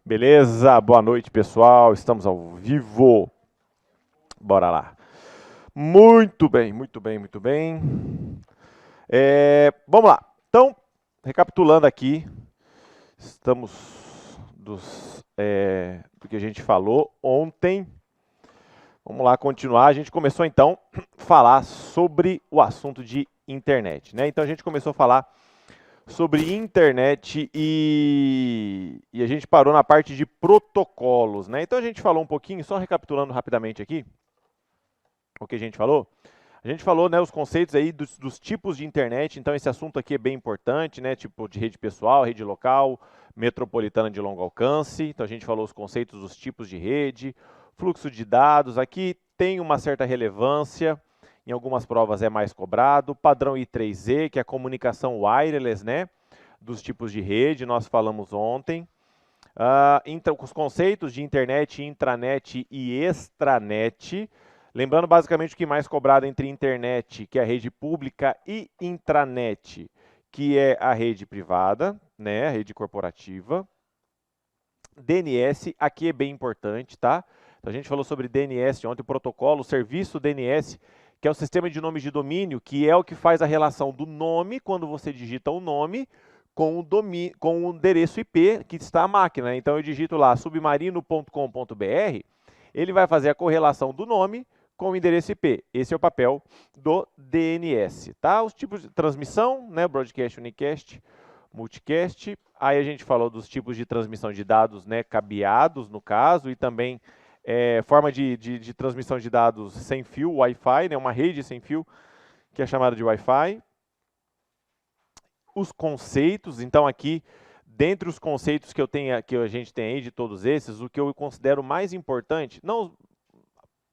Beleza? Boa noite, pessoal. Estamos ao vivo. Bora lá. Muito bem, muito bem, muito bem. Vamos lá. Então, recapitulando aqui, estamos do que a gente falou ontem. Vamos lá continuar. A gente começou então a falar sobre o assunto de internet, né? Então a gente começou a falar sobre internet e a gente parou na parte de protocolos, né? Então a gente falou um pouquinho, só recapitulando rapidamente aqui o que a gente falou. A gente falou, né, os conceitos aí dos tipos de internet, então esse assunto aqui é bem importante, né? Tipo de rede pessoal, rede local, metropolitana de longo alcance. Então a gente falou os conceitos dos tipos de rede, fluxo de dados. Aqui tem uma certa relevância. Em algumas provas é mais cobrado. Padrão I3E, que é a comunicação wireless, né? Dos tipos de rede, nós falamos ontem. Os conceitos de internet, intranet e extranet. Lembrando basicamente o que mais cobrado entre internet, que é a rede pública, e intranet, que é a rede privada, né? A rede corporativa. DNS, aqui é bem importante, tá? Então a gente falou sobre DNS ontem, o protocolo, o serviço DNS, que é o sistema de nomes de domínio, que é o que faz a relação do nome, quando você digita o nome, com o endereço IP que está a máquina, né? Então eu digito lá submarino.com.br, ele vai fazer a correlação do nome com o endereço IP. Esse é o papel do DNS, tá? Os tipos de transmissão, né? Broadcast, unicast, multicast. Aí a gente falou dos tipos de transmissão de dados, né, cabeados no caso, e também forma de transmissão de dados sem fio, Wi-Fi, né, uma rede sem fio, que é chamada de Wi-Fi. Os conceitos, então aqui, dentre os conceitos que a gente tem aí de todos esses, o que eu considero mais importante, não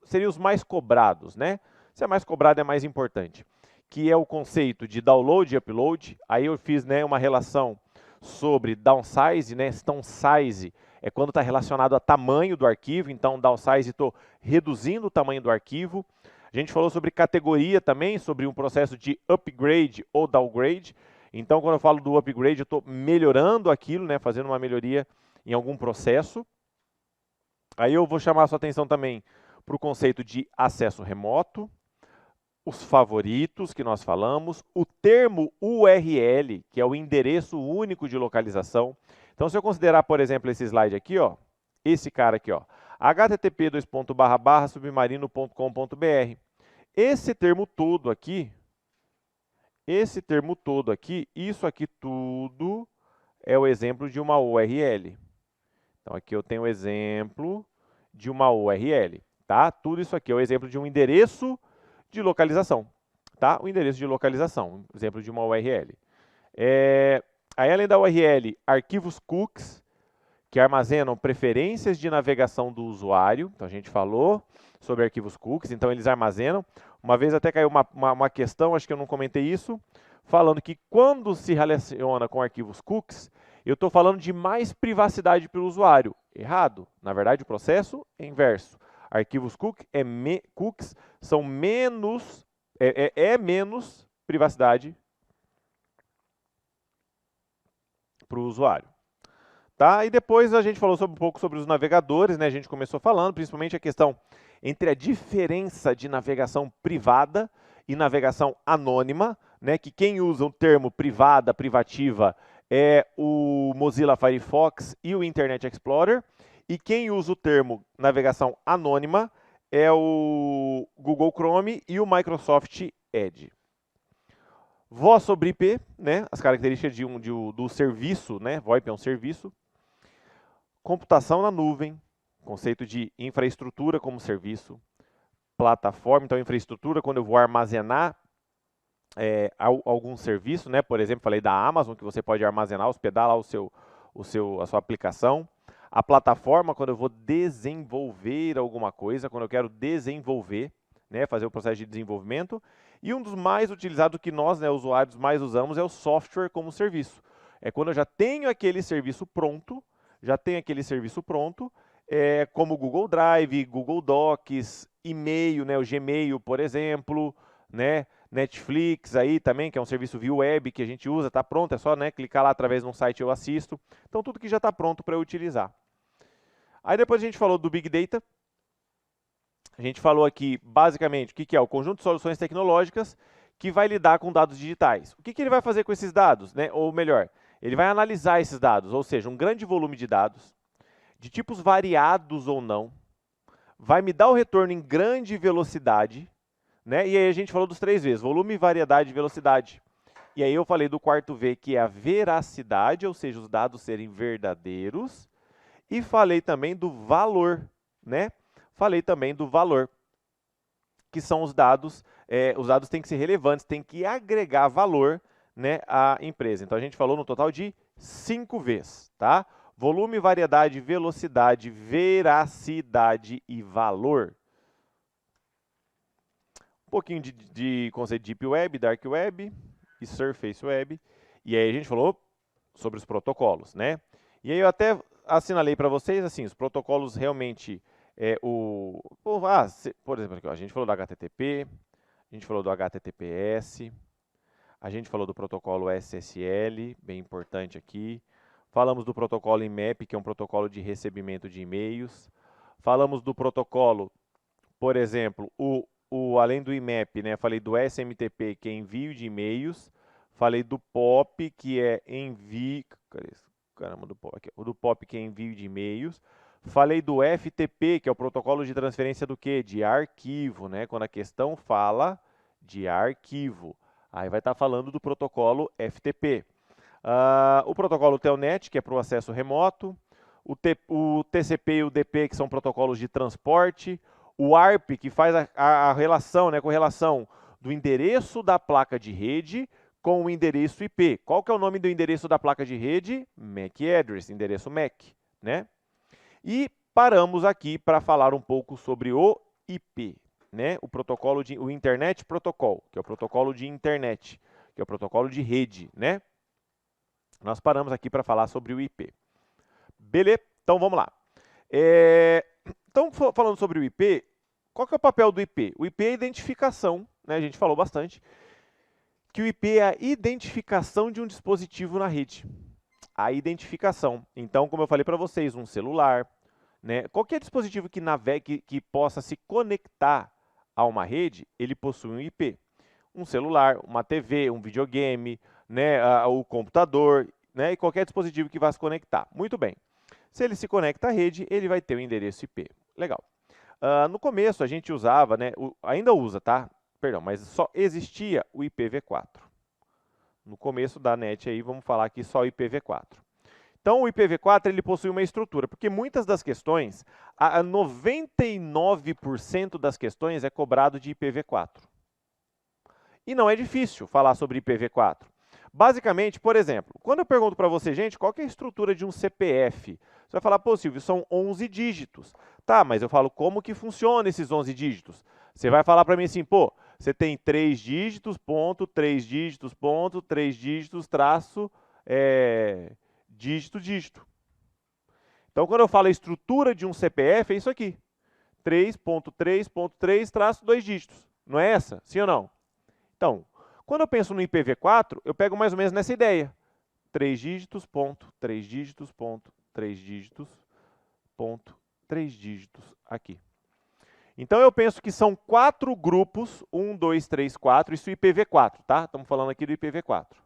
seriam os mais cobrados, né? Se é mais cobrado é mais importante, que é o conceito de download e upload. Aí eu fiz, né, uma relação sobre downsize, né? Downsize é quando está relacionado a tamanho do arquivo, então downsize estou reduzindo o tamanho do arquivo. A gente falou sobre categoria também, sobre um processo de upgrade ou downgrade. Então, quando eu falo do upgrade, eu estou melhorando aquilo, né? Fazendo uma melhoria em algum processo. Aí eu vou chamar a sua atenção também para o conceito de acesso remoto, os favoritos que nós falamos, o termo URL, que é o endereço único de localização. Então, se eu considerar, por exemplo, esse slide aqui, ó, esse cara aqui, ó, http://submarino.com.br. Esse termo todo aqui, isso aqui tudo é o exemplo de uma URL. Então, aqui eu tenho o exemplo de uma URL, tá? Tudo isso aqui é o exemplo de um endereço de localização, tá? O endereço de localização, exemplo de uma URL. Aí, além da URL, arquivos cookies, que armazenam preferências de navegação do usuário. Então, a gente falou sobre arquivos cookies, então eles armazenam. Uma vez até caiu uma questão, acho que eu não comentei isso, falando que quando se relaciona com arquivos cookies, eu estou falando de mais privacidade para o usuário. Errado. Na verdade, o processo é inverso. Arquivos cookies são menos, menos privacidade para o usuário. Tá? E depois a gente falou um pouco sobre os navegadores, né? A gente começou falando, principalmente a questão entre a diferença de navegação privada e navegação anônima, né? Que quem usa o termo privada, privativa, é o Mozilla Firefox e o Internet Explorer, e quem usa o termo navegação anônima é o Google Chrome e o Microsoft Edge. Voz sobre IP, né? As características do serviço, né? VoIP é um serviço. Computação na nuvem, conceito de infraestrutura como serviço, plataforma, então infraestrutura quando eu vou armazenar algum serviço, né? Por exemplo, falei da Amazon, que você pode armazenar, hospedar lá a sua aplicação. A plataforma, quando eu vou desenvolver alguma coisa, quando eu quero desenvolver, né? Fazer o processo de desenvolvimento. E um dos mais utilizados que nós, né, usuários, mais usamos é o software como serviço. É quando eu já tenho aquele serviço pronto, como o Google Drive, Google Docs, e-mail, né, o Gmail, por exemplo, né, Netflix aí também, que é um serviço via web que a gente usa, está pronto, é só, né, clicar lá através de um site e eu assisto. Então, tudo que já está pronto para eu utilizar. Aí depois a gente falou do Big Data. A gente falou aqui, basicamente, o que é o conjunto de soluções tecnológicas que vai lidar com dados digitais. O que ele vai fazer com esses dados? Né? Ou melhor, ele vai analisar esses dados, ou seja, um grande volume de dados, de tipos variados ou não, vai me dar o retorno em grande velocidade, né? E aí a gente falou dos 3 Vs, volume, variedade e velocidade. E aí eu falei do quarto V, que é a veracidade, ou seja, os dados serem verdadeiros, e falei também do valor, né? Falei também do valor, que são os dados têm que ser relevantes, têm que agregar valor, né, à empresa. Então a gente falou no total de 5 Vs, tá? Volume, variedade, velocidade, veracidade e valor. Um pouquinho de conceito de Deep Web, Dark Web e Surface Web. E aí a gente falou sobre os protocolos, né? E aí eu até assinalei para vocês, assim, os protocolos realmente por exemplo, aqui, ó, a gente falou do HTTP, a gente falou do HTTPS, a gente falou do protocolo SSL, bem importante aqui. Falamos do protocolo IMAP, que é um protocolo de recebimento de e-mails. Falamos do protocolo, por exemplo, além do IMAP, né, falei do SMTP, que é envio de e-mails. Falei do POP, que é envio... Caramba, do POP, aqui, o do POP, que é envio de e-mails. Falei do FTP, que é o protocolo de transferência do quê? De arquivo, né? Quando a questão fala de arquivo. Aí vai estar falando do protocolo FTP. O protocolo Telnet, que é para o acesso remoto. O TCP e o DP, que são protocolos de transporte. O ARP, que faz a relação, né? Correlação do endereço da placa de rede com o endereço IP. Qual que é o nome do endereço da placa de rede? MAC address, endereço MAC, né? E paramos aqui para falar um pouco sobre o IP, né? O Internet Protocol, que é o protocolo de internet, que é o protocolo de rede, né? Nós paramos aqui para falar sobre o IP. Beleza? Então vamos lá. Então, falando sobre o IP, qual que é o papel do IP? O IP é a identificação, né? A gente falou bastante, que o IP é a identificação de um dispositivo na rede. A identificação. Então, como eu falei para vocês, um celular, né? Qualquer dispositivo que navegue, que possa se conectar a uma rede, ele possui um IP. Um celular, uma TV, um videogame, né? O computador, né? E qualquer dispositivo que vá se conectar. Muito bem. Se ele se conecta à rede, ele vai ter o endereço IP. Legal. No começo a gente usava, né? Ainda usa, tá? Perdão, mas só existia o IPv4. No começo da net aí, vamos falar aqui só IPv4. Então, o IPv4 ele possui uma estrutura, porque muitas das questões, 99% das questões é cobrado de IPv4. E não é difícil falar sobre IPv4. Basicamente, por exemplo, quando eu pergunto para você, gente, qual que é a estrutura de um CPF? Você vai falar, pô, Silvio, são 11 dígitos. Tá, mas eu falo, como que funciona esses 11 dígitos? Você vai falar para mim assim, pô, você tem 3 dígitos, ponto, 3 dígitos, ponto, 3 dígitos, traço, dígito, dígito. Então, quando eu falo a estrutura de um CPF, é isso aqui. 3.3.3, traço, 2 dígitos. Não é essa? Sim ou não? Então, quando eu penso no IPv4, eu pego mais ou menos nessa ideia. 3 dígitos, ponto, 3 dígitos, ponto, 3 dígitos, ponto, 3 dígitos aqui. Então, eu penso que são 4 grupos, 1, 2, 3, 4, isso é IPv4, tá? Estamos falando aqui do IPv4.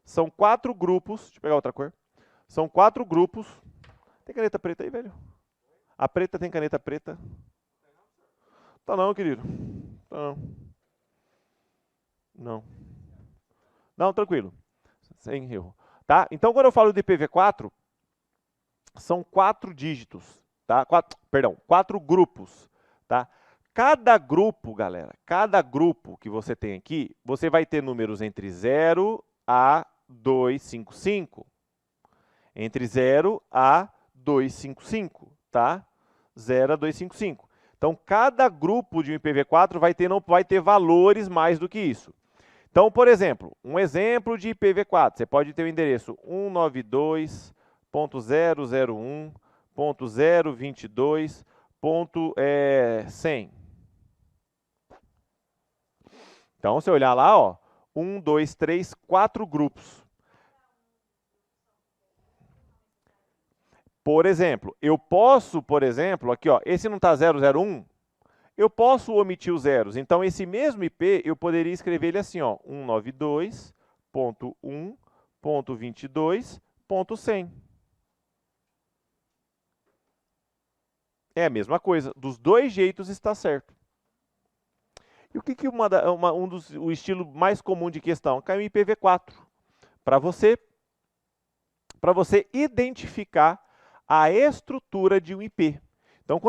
São 4 grupos, deixa eu pegar outra cor. São 4 grupos. Tem caneta preta aí, velho? A preta tem caneta preta? Tá não, querido. Tá não. Não. Não, tranquilo. Sem erro. Tá? Então, quando eu falo de IPv4, são 4 dígitos. Tá? 4 grupos. Tá? Cada grupo, galera, cada grupo que você tem aqui, você vai ter números entre 0 a 255. Entre 0 a 255, tá? 0 a 255. Então, cada grupo de um IPv4 não vai ter valores mais do que isso. Então, por exemplo, um exemplo de IPv4, você pode ter o endereço 192.001.022.100. Então, se eu olhar lá, ó, 1, 2, 3, 4 grupos. Por exemplo, eu posso, por exemplo, aqui, ó, esse não está 001, eu posso omitir os zeros. Então, esse mesmo IP, eu poderia escrever ele assim, ó, 192.1.22.100. É a mesma coisa, dos dois jeitos está certo. E o que o estilo mais comum de questão? Caiu em IPv4. Para você identificar a estrutura de um IP. Então,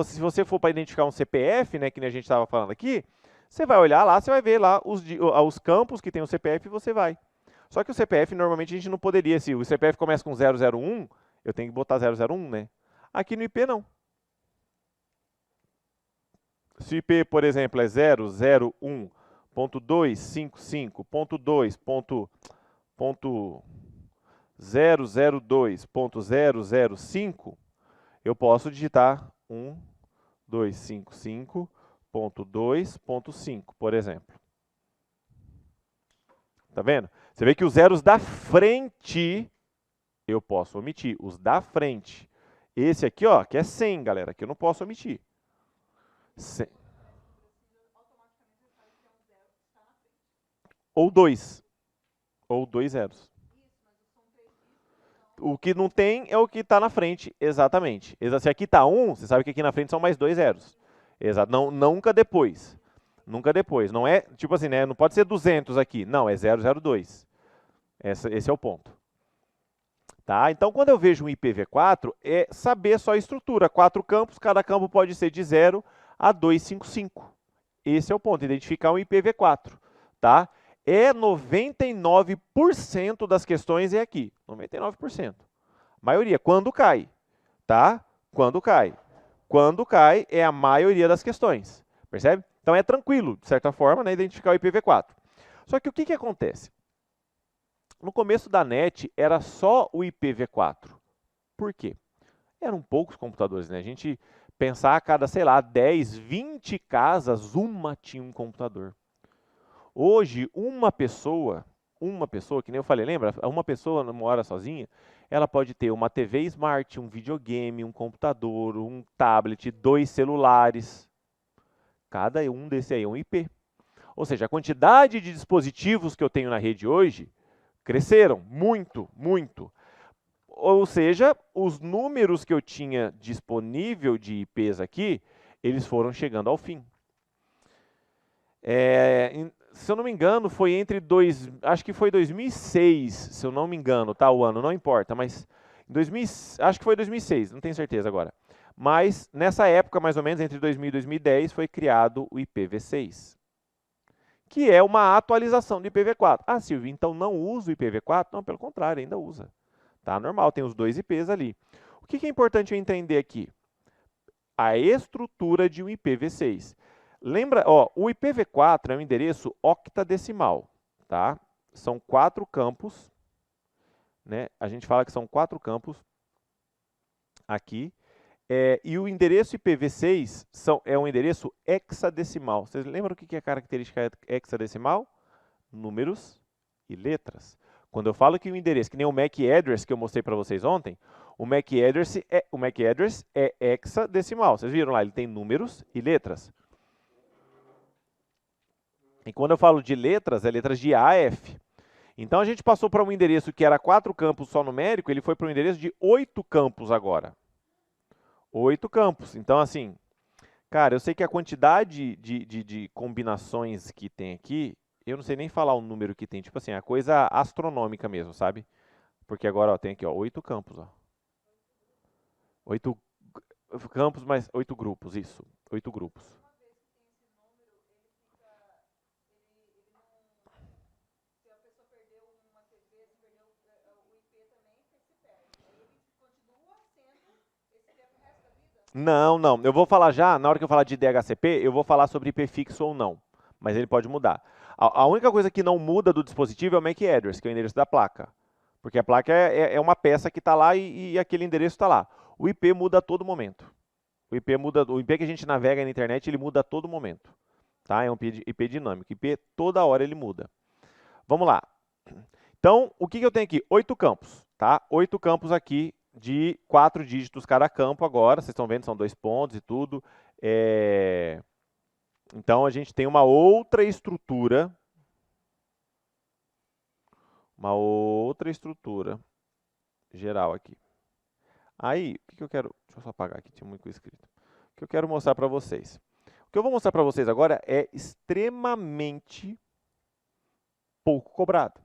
se você for para identificar um CPF, né, que nem a gente estava falando aqui, você vai olhar lá, você vai ver lá os campos que tem o CPF e você vai. Só que o CPF, normalmente, a gente não poderia. Se o CPF começa com 001, eu tenho que botar 001, né? Aqui no IP, não. Se o IP, por exemplo, é 001.255.2.002.005, eu posso digitar 1.255.2.5, por exemplo. Tá vendo? Você vê que os zeros da frente eu posso omitir. Os da frente. Esse aqui, ó, que é 100, galera, que eu não posso omitir. 100. Ou 2. Ou 2 zeros. O que não tem é o que está na frente, exatamente. Se aqui está 1, você sabe que aqui na frente são mais 2 zeros. Exato. Não, nunca depois. Nunca depois. Não é, tipo assim, né? Não pode ser 200 aqui. Não, é 002. Esse é o ponto. Tá? Então, quando eu vejo um IPv4, é saber só a estrutura. 4 campos, cada campo pode ser de 0 a 255. Esse é o ponto, identificar um IPv4. Tá? 99% das questões é aqui. 99%. Maioria, quando cai. Tá? Quando cai. Quando cai é a maioria das questões. Percebe? Então é tranquilo, de certa forma, né, identificar o IPv4. Só que o que acontece? No começo da NET era só o IPv4. Por quê? Eram poucos computadores, né? A gente pensar a cada, sei lá, 10, 20 casas, uma tinha um computador. Hoje, uma pessoa, que nem eu falei, lembra? Uma pessoa não mora sozinha, ela pode ter uma TV Smart, um videogame, um computador, um tablet, 2 celulares. Cada um desse aí é um IP. Ou seja, a quantidade de dispositivos que eu tenho na rede hoje cresceram muito, muito. Ou seja, os números que eu tinha disponível de IPs aqui, eles foram chegando ao fim. Se eu não me engano, foi acho que foi 2006, se eu não me engano, tá? O ano, não importa, mas acho que foi 2006, não tenho certeza agora. Mas nessa época, mais ou menos, entre 2000 e 2010, foi criado o IPv6, que é uma atualização do IPv4. Ah, Silvio, então não usa o IPv4? Não, pelo contrário, ainda usa. Tá normal, tem os dois IPs ali. O que é importante eu entender aqui? A estrutura de um IPv6. Lembra, ó, o IPv4 é um endereço octadecimal, tá? São 4 campos, né? A gente fala que são 4 campos aqui. E o endereço IPv6 é um endereço hexadecimal. Vocês lembram o que é a característica hexadecimal? Números e letras. Quando eu falo que o endereço, que nem o MAC address que eu mostrei para vocês ontem, o MAC address é hexadecimal. Vocês viram lá, ele tem números e letras. E quando eu falo de letras, é letras de A a F. Então a gente passou para um endereço que era 4 campos só numérico, ele foi para um endereço de 8 campos agora. 8 campos. Então, assim, cara, eu sei que a quantidade de combinações que tem aqui, eu não sei nem falar o número que tem. Tipo assim, é coisa astronômica mesmo, sabe? Porque agora, ó, tem aqui, ó, 8 campos, ó. 8 campos mais 8 grupos, isso. 8 grupos. Não, não. Eu vou falar já, na hora que eu falar de DHCP, eu vou falar sobre IP fixo ou não. Mas ele pode mudar. A única coisa que não muda do dispositivo é o MAC address, que é o endereço da placa. Porque a placa é uma peça que está lá e aquele endereço está lá. O IP muda a todo momento. O IP que a gente navega na internet, ele muda a todo momento. Tá? É um IP dinâmico. IP toda hora ele muda. Vamos lá. Então, o que eu tenho aqui? 8 campos. Tá? 8 campos aqui de 4 dígitos cada campo agora. Vocês estão vendo, são 2 pontos e tudo. Então, a gente tem uma outra estrutura. Uma outra estrutura geral aqui. Aí, o que eu quero... Deixa eu só apagar aqui, tinha muito escrito. O que eu quero mostrar para vocês. O que eu vou mostrar para vocês agora é extremamente pouco cobrado.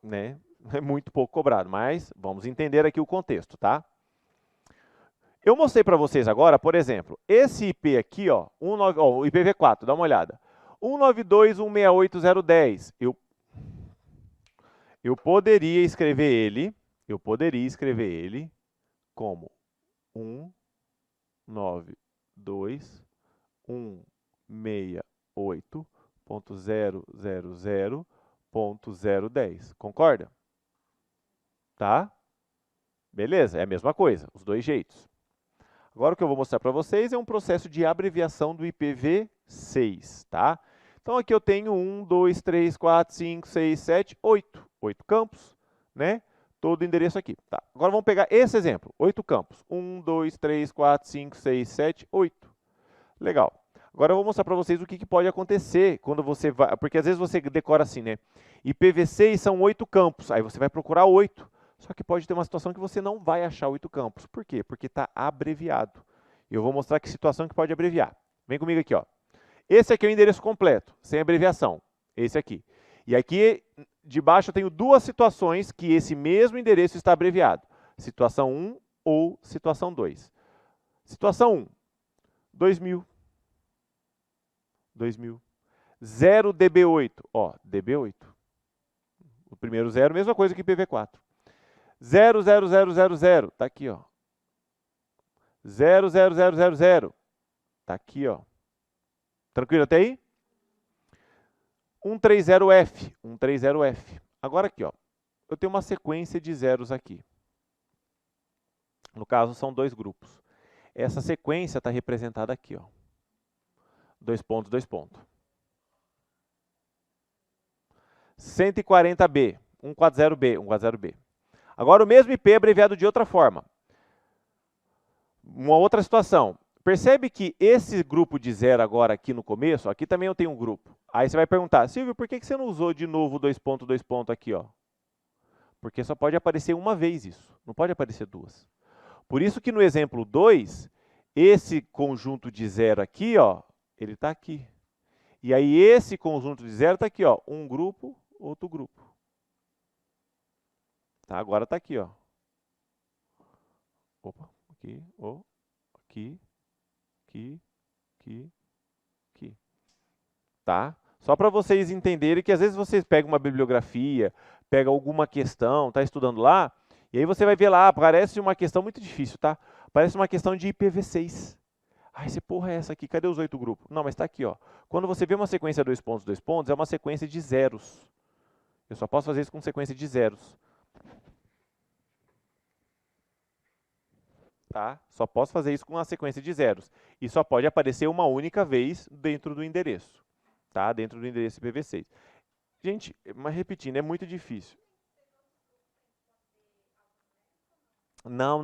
Né? É muito pouco cobrado, mas vamos entender aqui o contexto, tá? Eu mostrei para vocês agora, por exemplo, esse IP aqui, ó, o IPv4, dá uma olhada. 192.168.0.10. Eu poderia escrever ele como 192.168.0.0.010. Concorda? Tá? Beleza, é a mesma coisa, os dois jeitos. Agora o que eu vou mostrar para vocês é um processo de abreviação do IPv6, tá? Então aqui eu tenho 1, 2, 3, 4, 5, 6, 7, 8. 8 campos, né? Todo o endereço aqui. Tá. Agora vamos pegar esse exemplo, 8 campos. 1, 2, 3, 4, 5, 6, 7, 8. Legal. Agora eu vou mostrar para vocês o que pode acontecer quando você vai... Porque às vezes você decora assim, né? IPv6 são 8 campos, aí você vai procurar 8. Só que pode ter uma situação que você não vai achar 8 campos. Por quê? Porque está abreviado. E eu vou mostrar que situação que pode abreviar. Vem comigo aqui, ó. Esse aqui é o endereço completo, sem abreviação. Esse aqui. E aqui, de baixo, eu tenho duas situações que esse mesmo endereço está abreviado. Situação 1 ou situação 2. Situação 1, 2000. 2000. 0 DB8, ó, DB8. O primeiro 0, mesma coisa que IPv4. 00000, tá aqui, ó. 00000, tá aqui, ó. Tranquilo até aí? 130F, 130F. Agora aqui, ó. Eu tenho uma sequência de zeros aqui. No caso, são 2 grupos. Essa sequência está representada aqui, ó. 2 pontos, 2 pontos. 140B, 140B, 140B. Agora o mesmo IP é abreviado de outra forma. Uma outra situação. Percebe que esse grupo de 0 agora aqui no começo, aqui também eu tenho um grupo. Aí você vai perguntar, Silvio, por que você não usou de novo 2 pontos aqui, ó? Porque só pode aparecer uma vez isso, não pode aparecer duas. Por isso que no exemplo 2, esse conjunto de 0 aqui, ó, ele está aqui. E aí esse conjunto de 0 está aqui, ó, um grupo, outro grupo. Tá, agora está aqui, ó. Opa, aqui, oh, aqui, aqui, aqui, aqui. Tá? Só para vocês entenderem que às vezes vocês pegam uma bibliografia, pegam alguma questão, está estudando lá, e aí você vai ver lá, parece uma questão muito difícil, tá? Parece uma questão de IPv6. Ah, esse porra é essa aqui? Cadê os 8 grupos? Não, mas está aqui, ó. Quando você vê uma sequência 2 pontos, é uma sequência de zeros. Eu só posso fazer isso com sequência de zeros. Tá? Só posso fazer isso com uma sequência de zeros. E só pode aparecer uma única vez dentro do endereço. Tá? Dentro do endereço IPv6. Gente, mas repetindo, é muito difícil. Não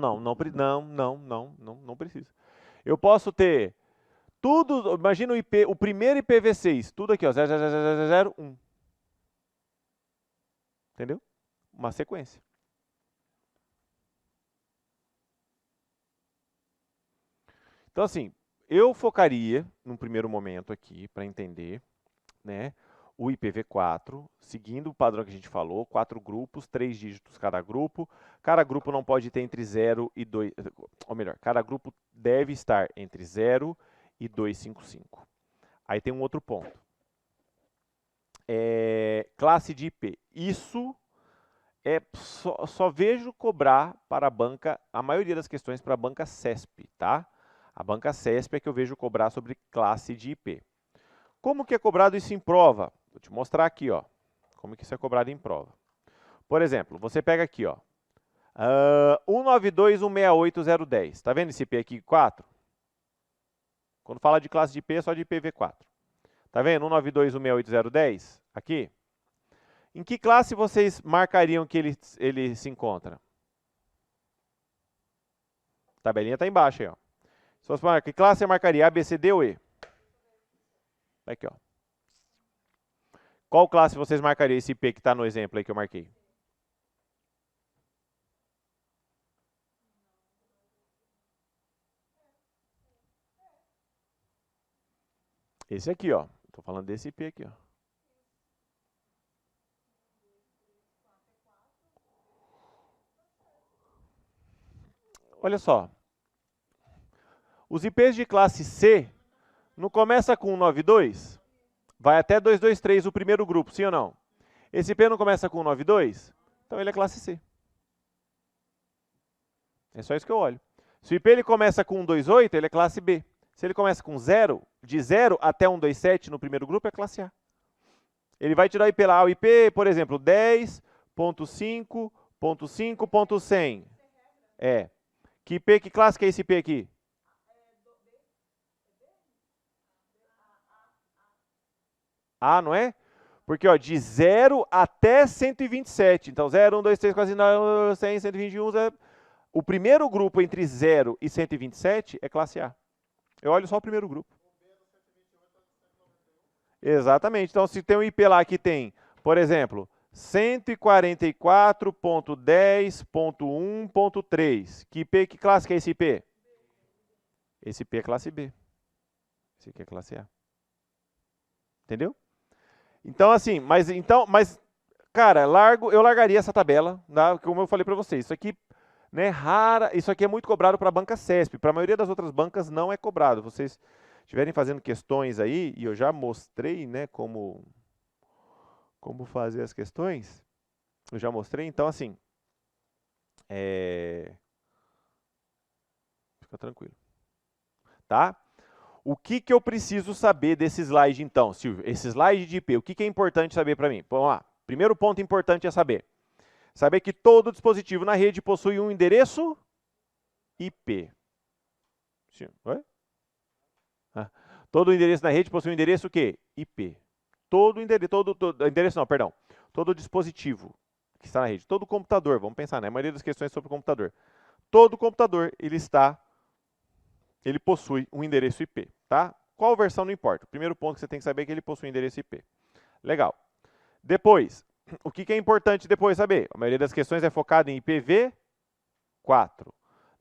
precisa. Eu posso ter tudo, imagina o primeiro IPv6, tudo aqui, ó, 00001. Entendeu? Uma sequência. Então, assim, eu focaria, num primeiro momento aqui, para entender, né, o IPv4, seguindo o padrão que a gente falou, 4 grupos, 3 dígitos cada grupo. Cada grupo não pode ter entre 0 e 2, ou melhor, cada grupo deve estar entre 0 e 255. Aí tem um outro ponto. Classe de IP. Isso só vejo cobrar para a banca, a maioria das questões para a banca CESP, tá? A banca CESP é que eu vejo cobrar sobre classe de IP. Como que é cobrado isso em prova? Vou te mostrar aqui, ó. Como que isso é cobrado em prova. Por exemplo, você pega aqui, ó. 192.168.0.10. Tá vendo esse IP aqui 4? Quando fala de classe de IP é só de IPv4. Tá vendo? 192.168.0.10 aqui. Em que classe vocês marcariam que ele se encontra? tabelinha está embaixo aí, ó. Se fosse marcar, que classe você marcaria? A, B, C, D ou E? Tá aqui, ó. Qual classe vocês marcariam esse IP que está no exemplo aí que eu marquei? Esse aqui, ó. Estou falando desse IP aqui, ó. Olha só. Os IPs de classe C não começa com 192? Vai até 223 o primeiro grupo, sim ou não? Esse IP não começa com 192? Então ele é classe C. É só isso que eu olho. Se o IP ele começa com 128, ele é classe B. Se ele começa com 0, de 0 até 127 no primeiro grupo, é classe A. Ele vai tirar o IP lá, o IP, por exemplo, 10.5.5.100. É. Que IP, que classe que é esse IP aqui? A, não é? Porque, ó, de 0 até 127. Então, 0, 1, 2, 3, 4, 5, 100, 121. 0. O primeiro grupo entre 0 e 127 é classe A. Eu olho só o primeiro grupo. Exatamente. Então, se tem um IP lá que tem, por exemplo, 144.10.1.3. Que IP, que classe que é esse IP? Esse IP é classe B. Esse aqui é classe A. Entendeu? Então, assim, mas, cara, eu largaria essa tabela, tá? Como eu falei para vocês. Isso aqui, né, isso aqui é muito cobrado para a banca CESP. Para a maioria das outras bancas não é cobrado. Vocês estiverem fazendo questões aí, e eu já mostrei, né, como fazer as questões. Eu já mostrei, então, assim, fica tranquilo. Tá? O que eu preciso saber desse slide, então, Silvio? Esse slide de IP, o que é importante saber para mim? Vamos lá. Primeiro ponto importante é saber que todo dispositivo na rede possui um endereço IP. Oi? Ah. Todo endereço na rede possui um endereço o quê? IP. Todo dispositivo que está na rede, todo computador, vamos pensar, né? A maioria das questões é sobre computador. Todo computador, ele possui um endereço IP, tá? Qual versão não importa. O primeiro ponto que você tem que saber é que ele possui um endereço IP. Legal. Depois, o que é importante depois saber? A maioria das questões é focada em IPv4.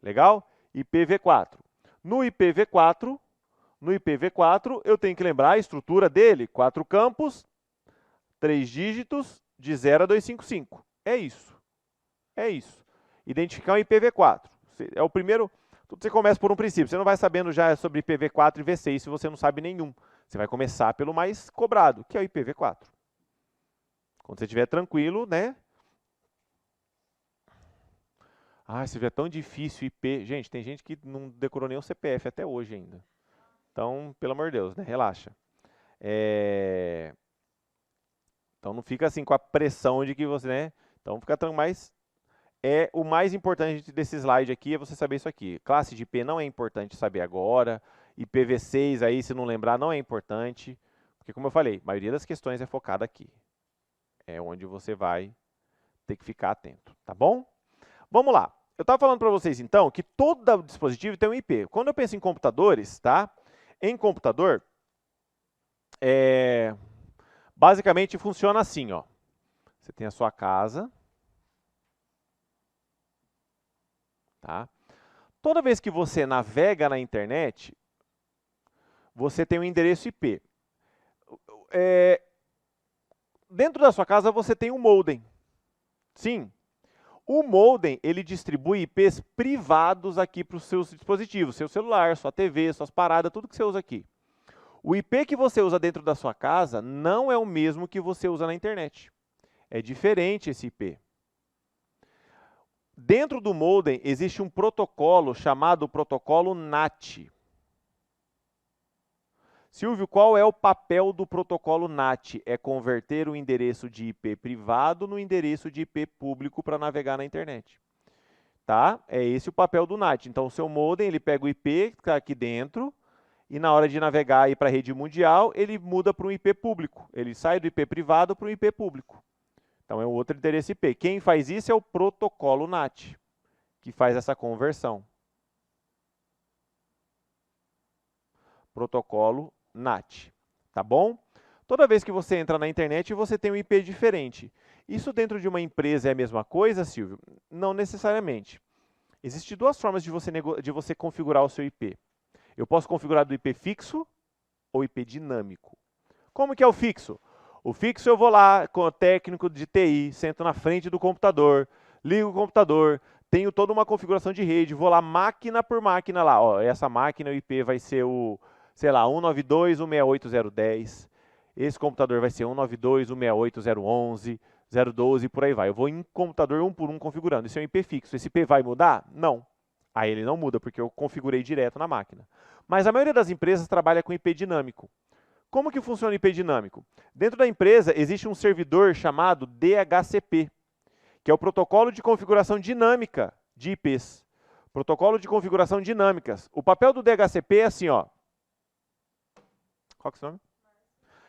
Legal? IPv4. No IPv4, eu tenho que lembrar a estrutura dele. 4 campos, 3 dígitos, de 0 a 255. É isso. É isso. Identificar um IPv4. É o primeiro... Tudo você começa por um princípio. Você não vai sabendo já sobre IPv4 e V6 se você não sabe nenhum. Você vai começar pelo mais cobrado, que é o IPv4. Quando você estiver tranquilo, né? Ah, se é tão difícil IP. Gente, tem gente que não decorou nem o CPF até hoje ainda. Então, pelo amor de Deus, né? Relaxa. Então não fica assim com a pressão de que você, né? Então fica mais... o mais importante desse slide aqui é você saber isso aqui. Classe de IP não é importante saber agora. IPv6 aí, se não lembrar, não é importante. Porque, como eu falei, a maioria das questões é focada aqui. É onde você vai ter que ficar atento, tá bom? Vamos lá. Eu estava falando para vocês, então, que todo dispositivo tem um IP. Quando eu penso em computadores, tá? Em computador, basicamente funciona assim, ó. Você tem a sua casa, tá? Toda vez que você navega na internet, você tem um endereço IP. Dentro da sua casa você tem um modem. Sim. O modem, ele distribui IPs privados aqui para os seus dispositivos, seu celular, sua TV, suas paradas, tudo que você usa aqui. O IP que você usa dentro da sua casa não é o mesmo que você usa na internet. É diferente esse IP. Dentro do modem existe um protocolo chamado protocolo NAT. Silvio, qual é o papel do protocolo NAT? É converter o endereço de IP privado no endereço de IP público para navegar na internet. Tá? É esse o papel do NAT. Então, o seu modem, ele pega o IP que está aqui dentro e na hora de navegar para a rede mundial, ele muda para um IP público. Ele sai do IP privado para um IP público. Então, é um outro endereço IP. Quem faz isso é o protocolo NAT, que faz essa conversão. protocolo NAT, tá bom? Toda vez que você entra na internet, você tem um IP diferente. Isso dentro de uma empresa é a mesma coisa, Silvio? Não necessariamente. Existem duas formas de você configurar o seu IP. Eu posso configurar do IP fixo ou IP dinâmico. Como que é o fixo? O fixo eu vou lá com o técnico de TI, sento na frente do computador, ligo o computador, tenho toda uma configuração de rede, vou lá máquina por máquina lá. Ó, essa máquina, o IP vai ser o, sei lá, 192.168.010. Esse computador vai ser 192.168.011, 012 e por aí vai. Eu vou em computador um por um configurando. Isso é um IP fixo. Esse IP vai mudar? Não. Aí ele não muda, porque eu configurei direto na máquina. Mas a maioria das empresas trabalha com IP dinâmico. Como que funciona o IP dinâmico? Dentro da empresa existe um servidor chamado DHCP, que é o protocolo de configuração dinâmica de IPs. Protocolo de configuração dinâmicas. O papel do DHCP é assim, ó. Qual que é o nome?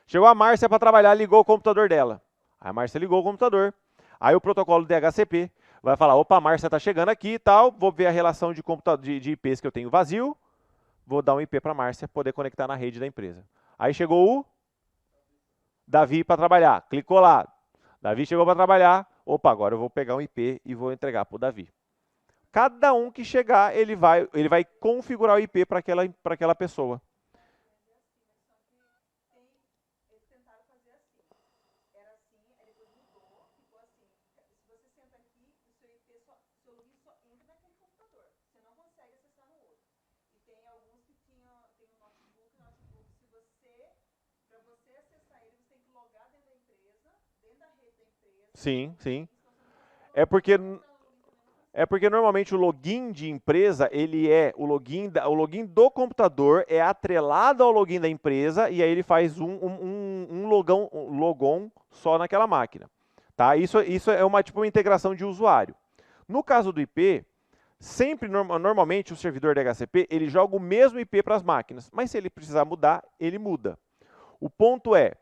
Chegou a Márcia para trabalhar, ligou o computador dela. Aí a Márcia ligou o computador. Aí o protocolo DHCP vai falar, opa, a Márcia está chegando aqui e tal, vou ver a relação de IPs que eu tenho vazio, vou dar um IP para a Márcia poder conectar na rede da empresa. Aí chegou o Davi para trabalhar, clicou lá. Davi chegou para trabalhar, opa, agora eu vou pegar um IP e vou entregar para o Davi. Cada um que chegar, ele vai configurar o IP para aquela pessoa. Sim, sim. É porque normalmente o login de empresa, ele é o login do computador é atrelado ao login da empresa e aí ele faz um logon só naquela máquina. Tá? Isso é uma tipo uma integração de usuário. No caso do IP, sempre normalmente o servidor DHCP, ele joga o mesmo IP para as máquinas, mas se ele precisar mudar, ele muda. O ponto é,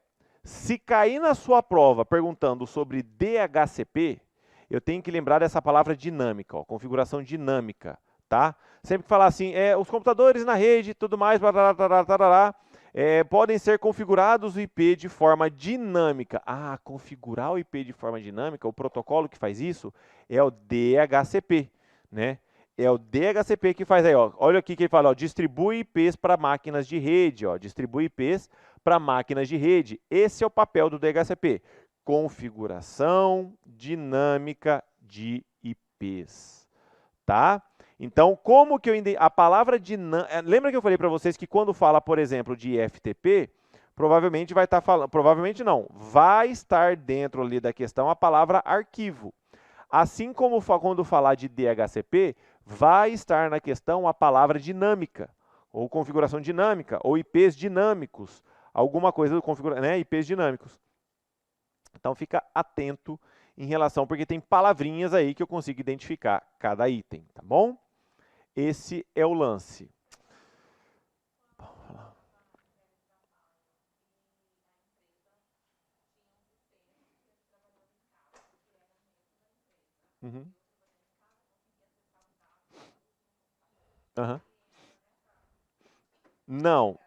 se cair na sua prova perguntando sobre DHCP, eu tenho que lembrar dessa palavra dinâmica, ó, configuração dinâmica, tá? Sempre que falar assim, os computadores na rede e tudo mais, podem ser configurados o IP de forma dinâmica. Ah, configurar o IP de forma dinâmica, o protocolo que faz isso é o DHCP, né? É o DHCP que faz aí, ó. Olha aqui que ele fala, ó, distribui IPs para máquinas de rede, ó, distribui IPs para máquinas de rede. Esse é o papel do DHCP. Configuração dinâmica de IPs, tá? Então, como que a palavra dinâmica... Lembra que eu falei para vocês que quando fala, por exemplo, de FTP, provavelmente vai estar falando... Provavelmente não. Vai estar dentro ali da questão a palavra arquivo. Assim como quando falar de DHCP, vai estar na questão a palavra dinâmica, ou configuração dinâmica, ou IPs dinâmicos, alguma coisa do né, IPs dinâmicos. Então fica atento em relação, porque tem palavrinhas aí que eu consigo identificar cada item, tá bom? Esse é o lance. Uhum. Uhum. Não,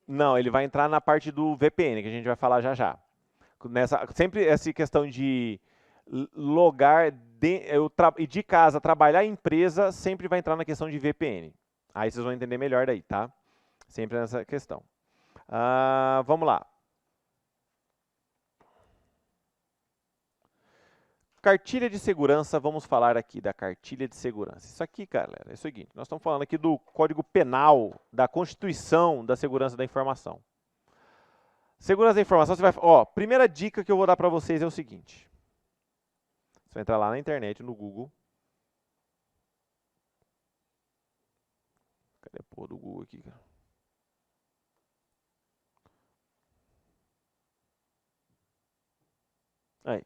não, ele vai entrar na parte do VPN, que a gente vai falar já já. Sempre essa questão de logar de casa, trabalhar em empresa, sempre vai entrar na questão de VPN. Aí vocês vão entender melhor daí, tá? Sempre nessa questão. Vamos lá. Cartilha de segurança, vamos falar aqui da cartilha de segurança. Isso aqui, galera, é o seguinte, nós estamos falando aqui do Código Penal, da Constituição da Segurança da Informação. Segurança da informação, você vai... Ó, primeira dica que eu vou dar para vocês é o seguinte. Você vai entrar lá na internet, no Google. Cadê a porra do Google aqui, cara? Aí.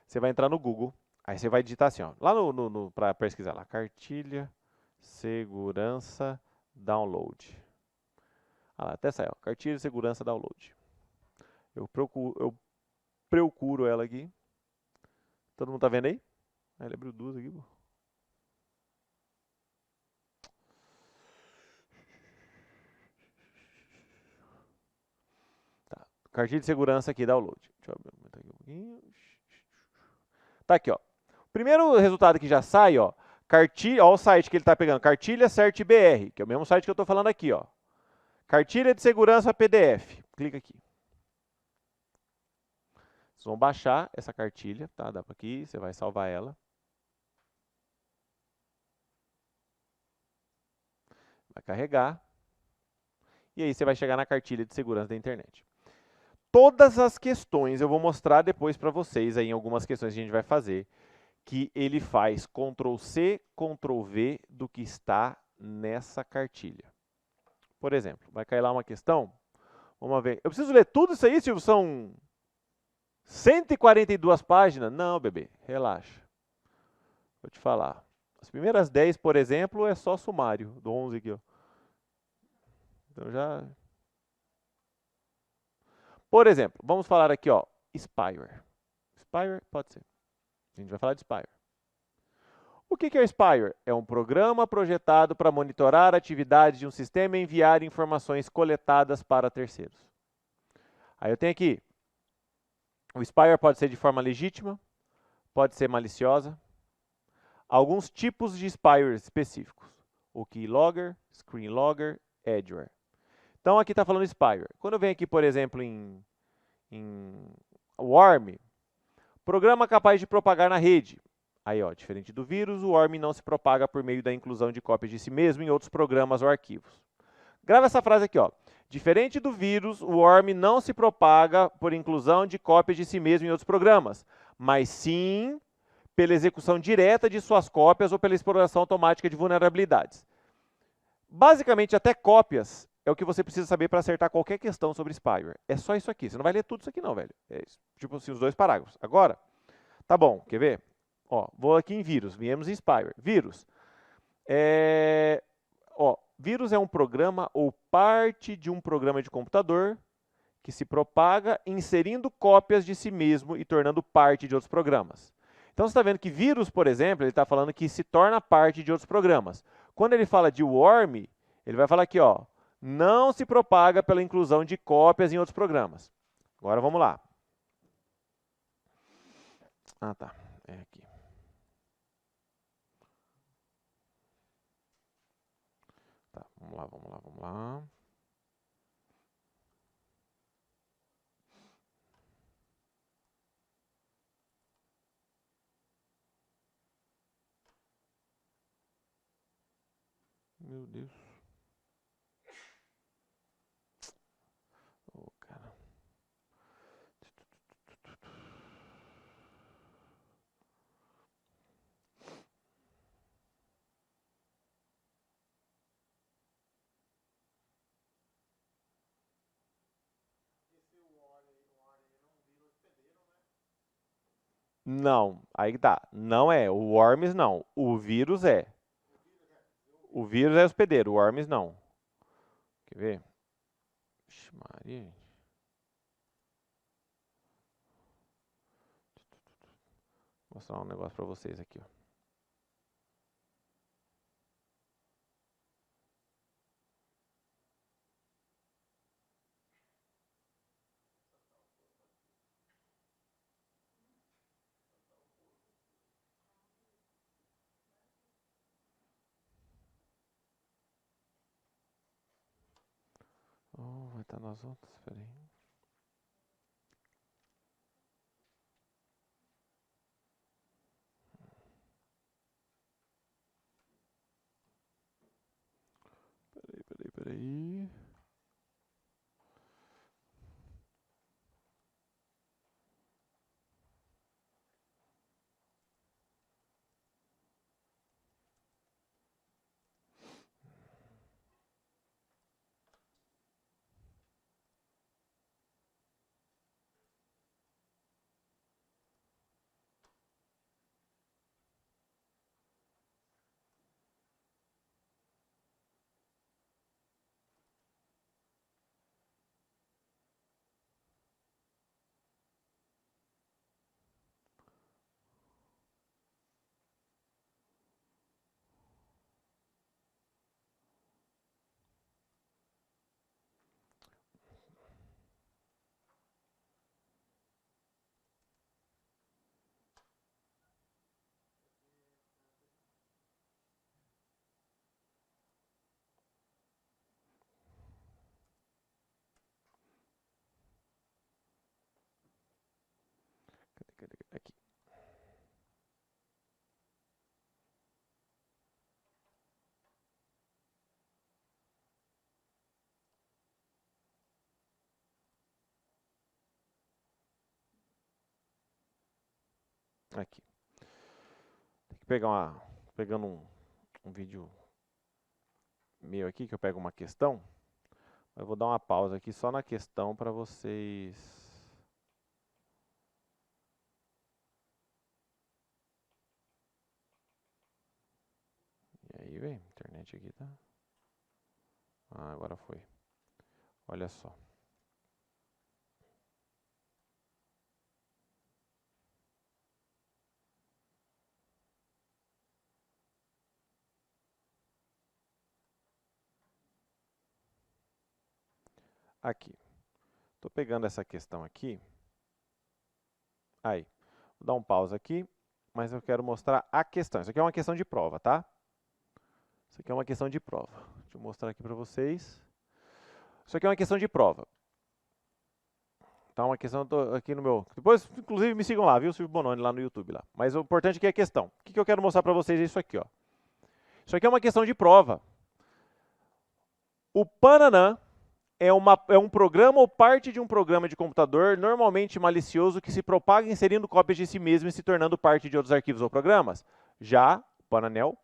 Você vai entrar no Google, aí você vai digitar assim, ó, lá para pesquisar lá, cartilha, segurança, download. Ah lá, até saiu, cartilha, segurança, download. Eu procuro ela aqui. Todo mundo tá vendo aí? Ele abriu duas aqui, pô. Cartilha de segurança aqui, download. Deixa eu aumentar aqui um pouquinho. Tá aqui, ó. O primeiro resultado que já sai, ó. Cartilha, ó o site que ele está pegando. Cartilha CertBR, que é o mesmo site que eu estou falando aqui, ó. Cartilha de segurança PDF. Clica aqui. Vocês vão baixar essa cartilha, tá? Dá para aqui, você vai salvar ela. Vai carregar. E aí você vai chegar na cartilha de segurança da internet. Todas as questões eu vou mostrar depois para vocês aí em algumas questões que a gente vai fazer, que ele faz Ctrl+C, Ctrl+V do que está nessa cartilha. Por exemplo, vai cair lá uma questão. Vamos ver. Eu preciso ler tudo isso aí, Silvio? São 142 páginas? Não, bebê, relaxa. Vou te falar. As primeiras 10, por exemplo, é só sumário, do 11 aqui, ó. Então já... Por exemplo, vamos falar aqui, ó, Spyware. Spyware pode ser. A gente vai falar de Spyware. O que é o Spyware? É um programa projetado para monitorar atividades de um sistema e enviar informações coletadas para terceiros. Aí eu tenho aqui, o Spyware pode ser de forma legítima, pode ser maliciosa. Alguns tipos de Spyware específicos. O Keylogger, Screenlogger, Edgeware. Então aqui está falando Spyware. Quando eu venho aqui, por exemplo, em Worm, programa capaz de propagar na rede. Aí, ó, diferente do vírus, o Worm não se propaga por meio da inclusão de cópias de si mesmo em outros programas ou arquivos. Grava essa frase aqui, ó. Diferente do vírus, o Worm não se propaga por inclusão de cópias de si mesmo em outros programas, mas sim pela execução direta de suas cópias ou pela exploração automática de vulnerabilidades. Basicamente, até cópias é o que você precisa saber para acertar qualquer questão sobre Spyware. É só isso aqui. Você não vai ler tudo isso aqui não, velho. É isso. Tipo assim, os 2 parágrafos. Agora, tá bom, quer ver? Ó, vou aqui em vírus. Viemos em Spyware. Vírus. Vírus é um programa ou parte de um programa de computador que se propaga inserindo cópias de si mesmo e tornando parte de outros programas. Então você está vendo que vírus, por exemplo, ele está falando que se torna parte de outros programas. Quando ele fala de worm, ele vai falar aqui, ó, não se propaga pela inclusão de cópias em outros programas. Agora vamos lá. Ah, tá. É aqui. Tá, vamos lá, vamos lá, vamos lá. Meu Deus. Oh, cara. Não, aí que tá. Não é. O Worms não. O vírus é. O vírus é hospedeiro, o Worms não. Quer ver? Ixi, Maria. Vou mostrar um negócio pra vocês aqui, ó. Oh, vai estar nas outras, peraí. Peraí. Aqui. Tem que pegar pegando um vídeo meu aqui, que eu pego uma questão. Eu vou dar uma pausa aqui só na questão para vocês. E aí, velho, a internet aqui tá... Ah, agora foi. Olha só. Aqui. Estou pegando essa questão aqui. Aí. Vou dar um pause aqui, mas eu quero mostrar a questão. Isso aqui é uma questão de prova, tá? Isso aqui é uma questão de prova. Deixa eu mostrar aqui para vocês. Isso aqui é uma questão de prova. Tá, uma questão aqui no meu... Depois, inclusive, me sigam lá, viu? Silvio Bononi, lá no YouTube. Lá. Mas o importante aqui é a questão. O que eu quero mostrar para vocês é isso aqui, ó. Isso aqui é uma questão de prova. O Pananã é um programa ou parte de um programa de computador normalmente malicioso que se propaga inserindo cópias de si mesmo e se tornando parte de outros arquivos ou programas. Já o Pananel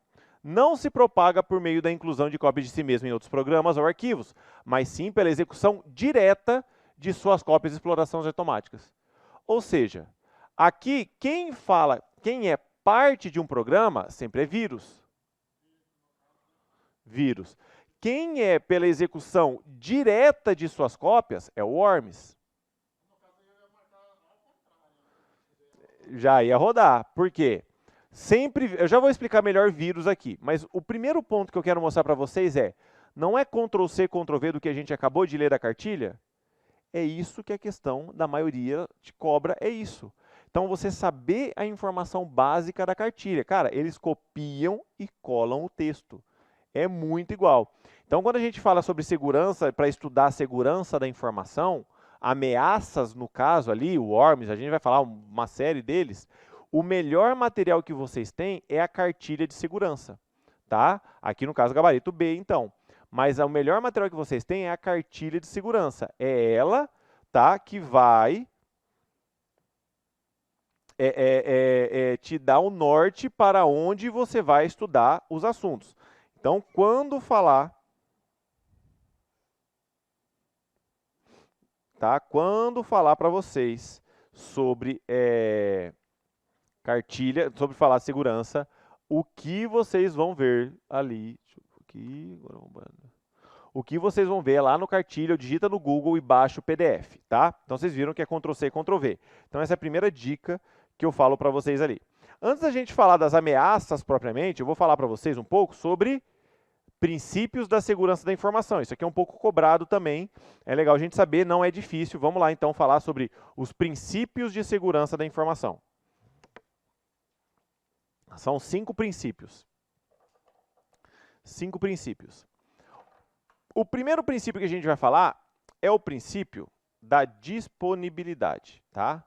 não se propaga por meio da inclusão de cópias de si mesmo em outros programas ou arquivos, mas sim pela execução direta de suas cópias e explorações automáticas. Ou seja, aqui quem é parte de um programa sempre é vírus. Vírus. Quem é pela execução direta de suas cópias é o worms. Já ia rodar. Por quê? Sempre, eu já vou explicar melhor vírus aqui, mas o primeiro ponto que eu quero mostrar para vocês não é Ctrl+C, Ctrl+V do que a gente acabou de ler da cartilha? É isso que a questão da maioria te cobra, é isso. Então, você saber a informação básica da cartilha. Cara, eles copiam e colam o texto. É muito igual. Então, quando a gente fala sobre segurança, para estudar a segurança da informação, ameaças, no caso ali, o worms, a gente vai falar uma série deles, o melhor material que vocês têm é a cartilha de segurança. Tá? Aqui no caso, gabarito B, então. Mas o melhor material que vocês têm é a cartilha de segurança. É ela, tá, que vai te dar o norte para onde você vai estudar os assuntos. Então, quando falar, tá? Quando falar para vocês sobre cartilha, sobre falar segurança, o que vocês vão ver ali, o que vocês vão ver lá no cartilha, digita no Google e baixa o PDF, tá? Então vocês viram que é Ctrl+C e Ctrl+V. Então essa é a primeira dica que eu falo para vocês ali. Antes da gente falar das ameaças propriamente, eu vou falar para vocês um pouco sobre princípios da segurança da informação. Isso aqui é um pouco cobrado também, é legal a gente saber, não é difícil. Vamos lá então falar sobre os princípios de segurança da informação. São 5 princípios. 5 princípios. O primeiro princípio que a gente vai falar é o princípio da disponibilidade, tá?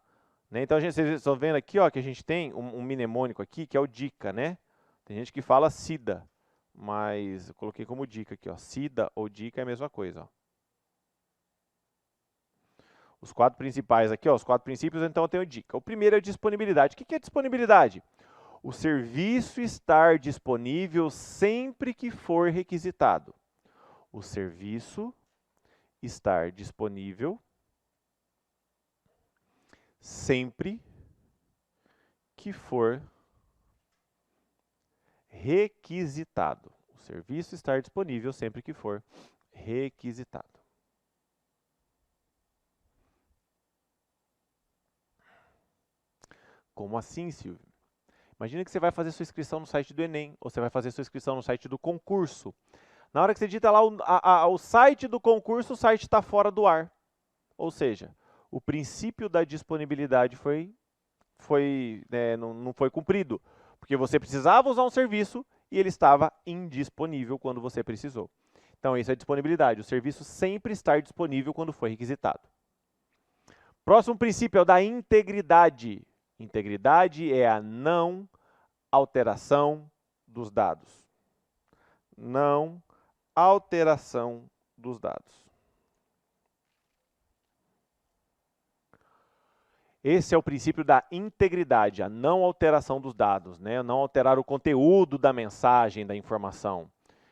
Então, vocês estão vendo aqui, ó, que a gente tem um mnemônico aqui, que é o DICA, né? Tem gente que fala SIDA, mas eu coloquei como dica aqui, ó. SIDA ou DICA é a mesma coisa, ó. Os 4 principais aqui, ó, os 4 princípios, então eu tenho DICA. O primeiro é disponibilidade. O que é disponibilidade? O serviço estar disponível sempre que for requisitado. O serviço estar disponível sempre que for requisitado. O serviço estar disponível sempre que for requisitado. Como assim, Silvio? Imagina que você vai fazer sua inscrição no site do Enem, ou você vai fazer sua inscrição no site do concurso. Na hora que você digita lá o site do concurso, o site está fora do ar. Ou seja, o princípio da disponibilidade não foi cumprido, porque você precisava usar um serviço e ele estava indisponível quando você precisou. Então, isso é disponibilidade. O serviço sempre estar disponível quando foi requisitado. Próximo princípio é o da integridade. Integridade é a não alteração dos dados. Não alteração dos dados. Esse é o princípio da integridade, a não alteração dos dados, né? Não alterar o conteúdo da mensagem, da informação.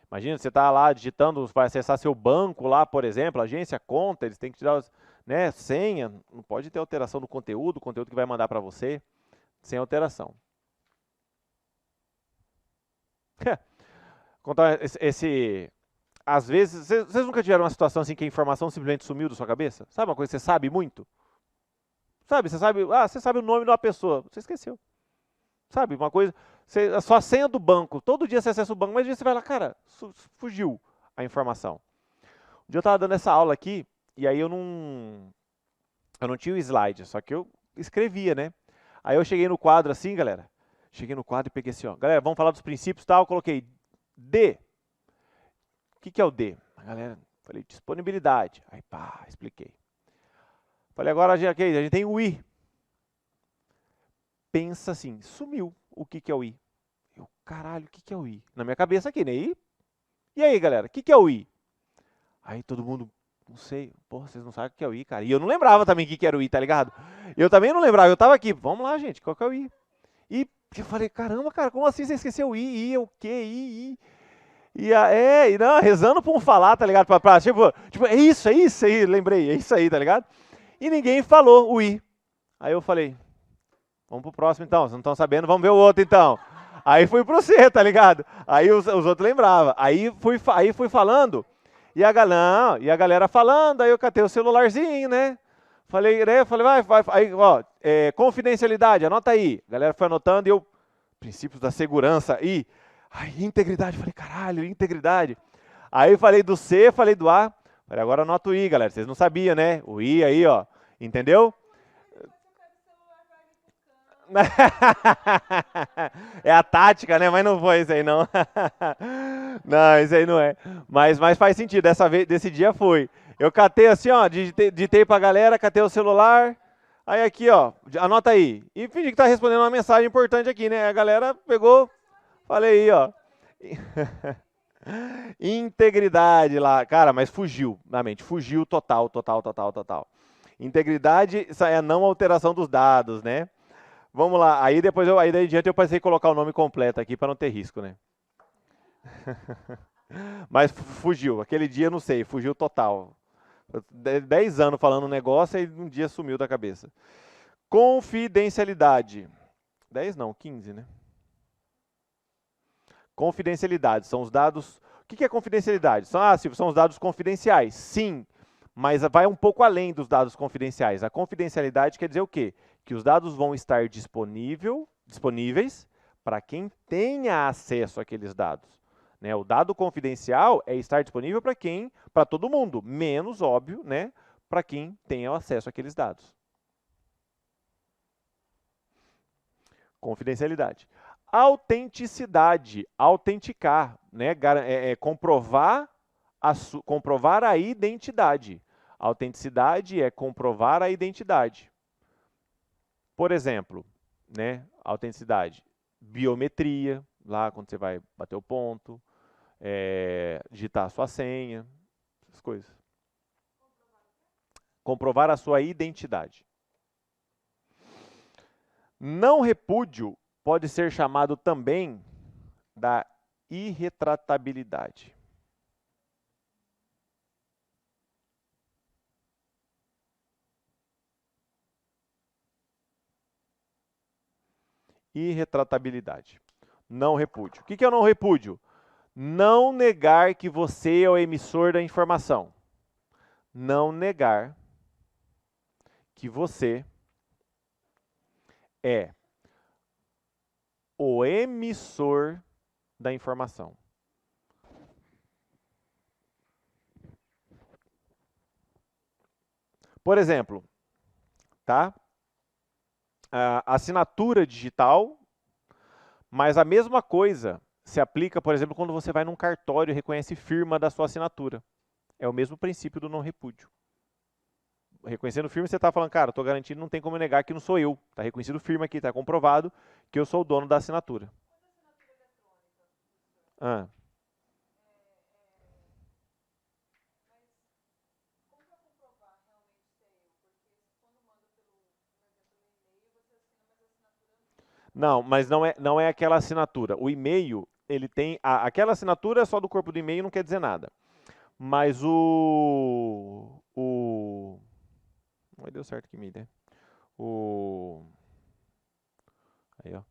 Imagina, você está lá digitando, vai acessar seu banco lá, por exemplo, agência, conta, eles têm que te dar, né, senha, não pode ter alteração do conteúdo, o conteúdo que vai mandar para você, sem alteração. Contar às vezes, vocês nunca tiveram uma situação assim que a informação simplesmente sumiu da sua cabeça? Sabe uma coisa que você sabe muito? Sabe, você sabe o nome de uma pessoa, você esqueceu. Sabe, uma coisa, a sua senha do banco, todo dia você acessa o banco, mas um dia você vai lá, cara, fugiu a informação. Um dia eu estava dando essa aula aqui, e aí eu não tinha o slide, só que eu escrevia, né? Aí eu cheguei no quadro assim, galera, cheguei no quadro e peguei assim, ó, galera, vamos falar dos princípios e tal, eu coloquei D. O que é o D? A galera, falei, disponibilidade. Aí pá, expliquei. Falei, agora a gente tem o I. Pensa assim, sumiu o que é o I. Eu, caralho, o que é o I? Na minha cabeça aqui, né? I? E aí, galera, o que é o I? Aí todo mundo, não sei, porra, vocês não sabem o que é o I, cara. E eu não lembrava também o que era o I, tá ligado? Eu também não lembrava, eu tava aqui, vamos lá, gente, qual que é o I? E eu falei, caramba, cara, como assim você esqueceu o I? I, o quê? I? E não, rezando pra um falar, tá ligado? Tipo, é isso aí, lembrei, é isso aí, tá ligado? E ninguém falou o I. Aí eu falei, vamos pro próximo então, vocês não estão sabendo, vamos ver o outro então. Aí fui pro C, tá ligado? Aí os outros lembravam. Aí fui falando, e a galera falando, aí eu catei o celularzinho, né? Falei, vai, aí, ó, confidencialidade, anota aí. A galera foi anotando e eu, princípios da segurança, aí, integridade, falei, caralho, integridade. Aí falei do C, falei do A, falei, agora anota o I, galera, vocês não sabiam, né? O I aí, ó, entendeu? É a tática, né? Mas não foi isso aí, não. Não, isso aí não é. Mas faz sentido, desse dia foi. Eu catei assim, ó, digitei pra galera, catei o celular, aí aqui, ó, anota aí. E fingi que tá respondendo uma mensagem importante aqui, né? A galera pegou, falei aí, ó. Integridade lá, cara, mas fugiu, na mente, fugiu total, total, total, total. Integridade, isso é a não alteração dos dados, né? Vamos lá, aí daí em diante eu passei a colocar o nome completo aqui para não ter risco, né? Mas fugiu, aquele dia eu não sei, fugiu total. 10 anos falando um negócio e um dia sumiu da cabeça. Confidencialidade. 10 não, 15, né? Confidencialidade, são os dados... O que é confidencialidade? São os dados confidenciais, sim, mas vai um pouco além dos dados confidenciais. A confidencialidade quer dizer o quê? Que os dados vão estar disponíveis para quem tenha acesso àqueles dados. Né? O dado confidencial é estar disponível para todo mundo, menos, óbvio, né, para quem tenha acesso àqueles dados. Confidencialidade. Autenticidade, autenticar, né, comprovar a identidade. Autenticidade é comprovar a identidade. Por exemplo, né, autenticidade, biometria, lá quando você vai bater o ponto, digitar a sua senha, essas coisas. Comprovar a sua identidade. Não repúdio pode ser chamado também da irretratabilidade. Irretratabilidade. Não repúdio. O que é o não repúdio? Não negar que você é o emissor da informação. Não negar que você é o emissor da informação. Por exemplo, tá? A assinatura digital, mas a mesma coisa se aplica, por exemplo, quando você vai num cartório e reconhece firma da sua assinatura. É o mesmo princípio do não repúdio. Reconhecendo firma, você está falando, cara, estou garantindo, não tem como negar que não sou eu. Está reconhecido firma aqui, está comprovado que eu sou o dono da assinatura. Ah. Não, mas não é aquela assinatura. O e-mail, ele tem... aquela assinatura é só do corpo do e-mail, não quer dizer nada. Mas não deu certo que me, né? O... Aí, ó.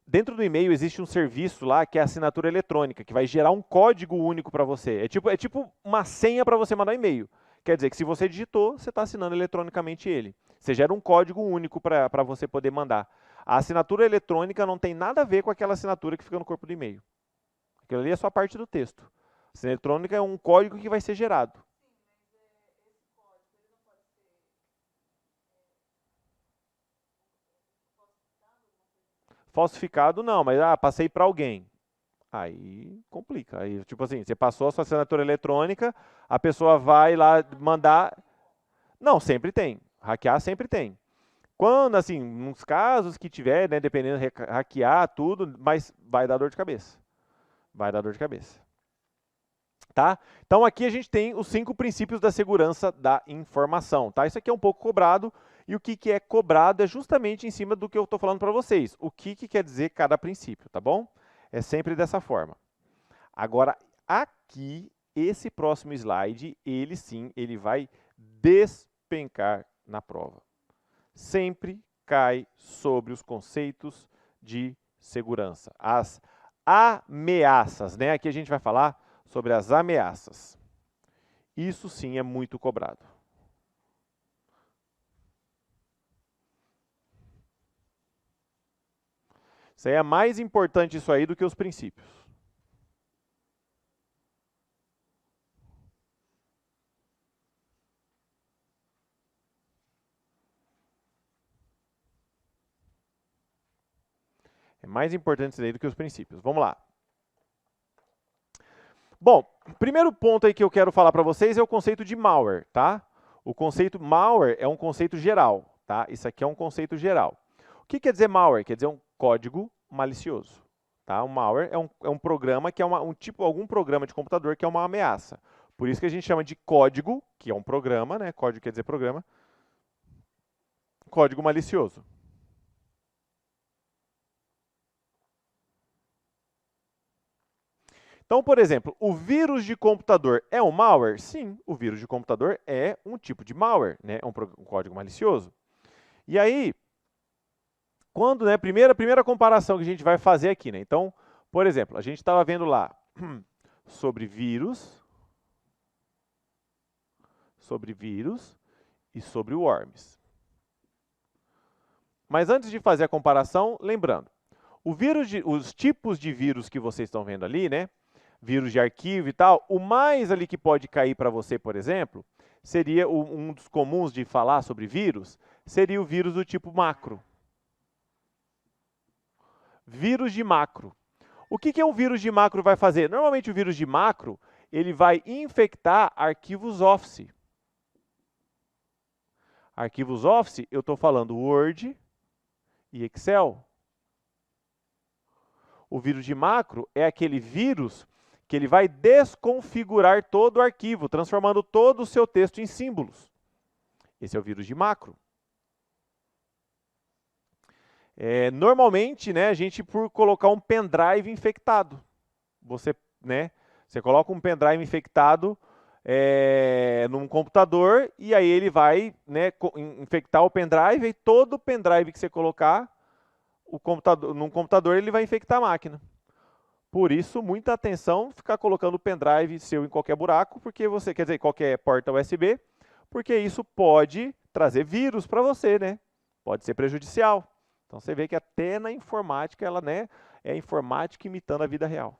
Dentro do e-mail existe um serviço lá que é a assinatura eletrônica, que vai gerar um código único para você. É tipo uma senha para você mandar um e-mail. Quer dizer que se você digitou, você está assinando eletronicamente ele. Você gera um código único para você poder mandar. A assinatura eletrônica não tem nada a ver com aquela assinatura que fica no corpo do e-mail. Aquilo ali é só parte do texto. A assinatura eletrônica é um código que vai ser gerado. Falsificado não, mas passei para alguém. Aí complica. Aí, tipo assim, você passou a sua assinatura eletrônica, a pessoa vai lá mandar. Não, sempre tem. Hackear sempre tem. Quando, assim, nos casos que tiver, né, dependendo, hackear tudo, mas vai dar dor de cabeça. Vai dar dor de cabeça. Tá? Então aqui a gente tem os 5 princípios da segurança da informação. Tá? Isso aqui é um pouco cobrado, e o que é cobrado é justamente em cima do que eu estou falando para vocês. O que quer dizer cada princípio, tá bom? É sempre dessa forma. Agora, aqui, esse próximo slide, ele sim, ele vai despencar na prova. Sempre cai sobre os conceitos de segurança. As ameaças, né? Aqui a gente vai falar sobre as ameaças. Isso sim é muito cobrado. Isso aí é mais importante isso aí do que os princípios. É mais importante isso aí do que os princípios. Vamos lá. Bom, primeiro ponto aí que eu quero falar para vocês é o conceito de malware, tá? O conceito malware é um conceito geral, tá? Isso aqui é um conceito geral. O que quer dizer malware? Quer dizer um código malicioso, tá? O malware é um programa que é algum programa de computador que é uma ameaça. Por isso que a gente chama de código, que é um programa, né? Código quer dizer programa. Código malicioso. Então, por exemplo, o vírus de computador é um malware? Sim, o vírus de computador é um tipo de malware, né? É um código malicioso. E aí, quando, né, primeira comparação que a gente vai fazer aqui, né? Então, por exemplo, a gente estava vendo lá sobre vírus e sobre worms. Mas antes de fazer a comparação, lembrando, os tipos de vírus que vocês estão vendo ali, né? Vírus de arquivo e tal, o mais ali que pode cair para você, por exemplo, seria um dos comuns de falar sobre vírus, seria o vírus do tipo macro. Vírus de macro. O que um vírus de macro vai fazer? Normalmente o vírus de macro, ele vai infectar arquivos Office. Arquivos Office, eu estou falando Word e Excel. O vírus de macro é aquele vírus que ele vai desconfigurar todo o arquivo, transformando todo o seu texto em símbolos. Esse é o vírus de macro. Normalmente, né, a gente por colocar um pendrive infectado. Você coloca um pendrive infectado num computador e aí ele vai, né, infectar o pendrive e todo o pendrive que você colocar num computador ele vai infectar a máquina. Por isso, muita atenção ficar colocando o pendrive seu em qualquer buraco, porque você, quer dizer, qualquer porta USB, porque isso pode trazer vírus para você, né? Pode ser prejudicial. Então você vê que até na informática ela, né, é informática imitando a vida real.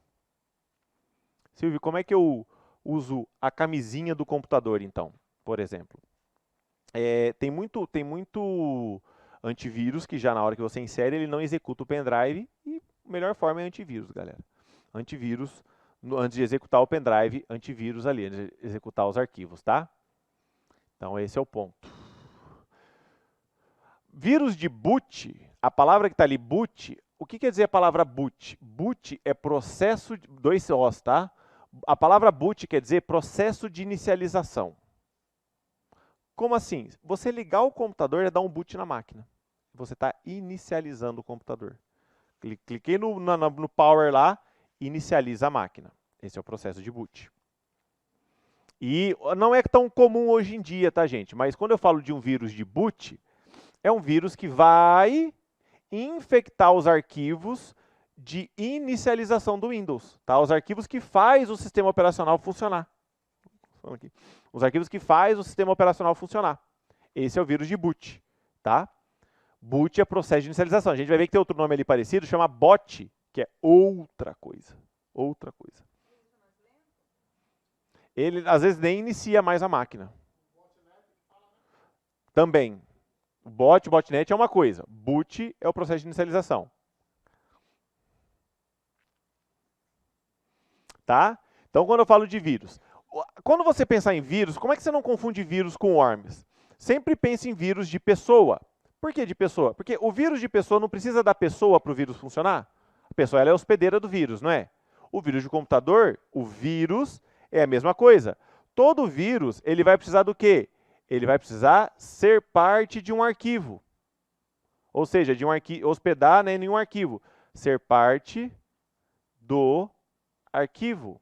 Silvio, como é que eu uso a camisinha do computador, então, por exemplo? Tem muito antivírus que já na hora que você insere ele não executa o pendrive e a melhor forma é antivírus, galera. Antivírus, antes de executar o pendrive, antivírus ali, antes de executar os arquivos, tá? Então esse é o ponto. Vírus de boot, a palavra que está ali, boot, o que quer dizer a palavra boot? Boot é processo, dois Os, tá? A palavra boot quer dizer processo de inicialização. Como assim? Você ligar o computador é dar um boot na máquina. você está inicializando o computador. Cliquei no Power lá, inicializa a máquina. Esse é o processo de boot. E não é tão comum hoje em dia, tá, gente? Mas quando eu falo de um vírus de boot, é um vírus que vai infectar os arquivos de inicialização do Windows, tá? Os arquivos que faz o sistema operacional funcionar. Os arquivos que faz o sistema operacional funcionar. Esse é o vírus de boot, tá? Boot é processo de inicialização. A gente vai ver que tem outro nome ali parecido, chama bot, que é outra coisa. Outra coisa. Ele, às vezes, nem inicia mais a máquina. Também. O botnet é uma coisa. Boot é o processo de inicialização. Tá? Então, quando eu falo de vírus, quando você pensar em vírus, como é que você não confunde vírus com worms? Sempre pense em vírus de pessoa. Por que de pessoa? Porque o vírus de pessoa não precisa da pessoa para o vírus funcionar. A pessoa ela é a hospedeira do vírus, não é? O vírus de computador, o vírus é a mesma coisa. Todo vírus, ele vai precisar do quê? Ele vai precisar ser parte de um arquivo. Ou seja, de um arquivo, hospedar, né, em um arquivo. Ser parte do arquivo.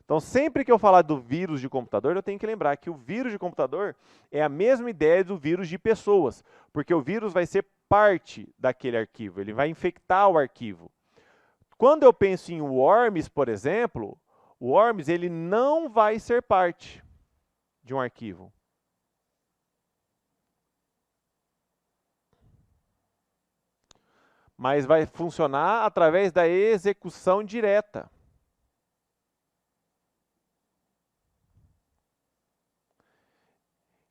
Então, sempre que eu falar do vírus de computador, eu tenho que lembrar que o vírus de computador é a mesma ideia do vírus de pessoas, porque o vírus vai ser parte daquele arquivo, ele vai infectar o arquivo. Quando eu penso em worms, por exemplo, o worms ele não vai ser parte de um arquivo. Mas vai funcionar através da execução direta.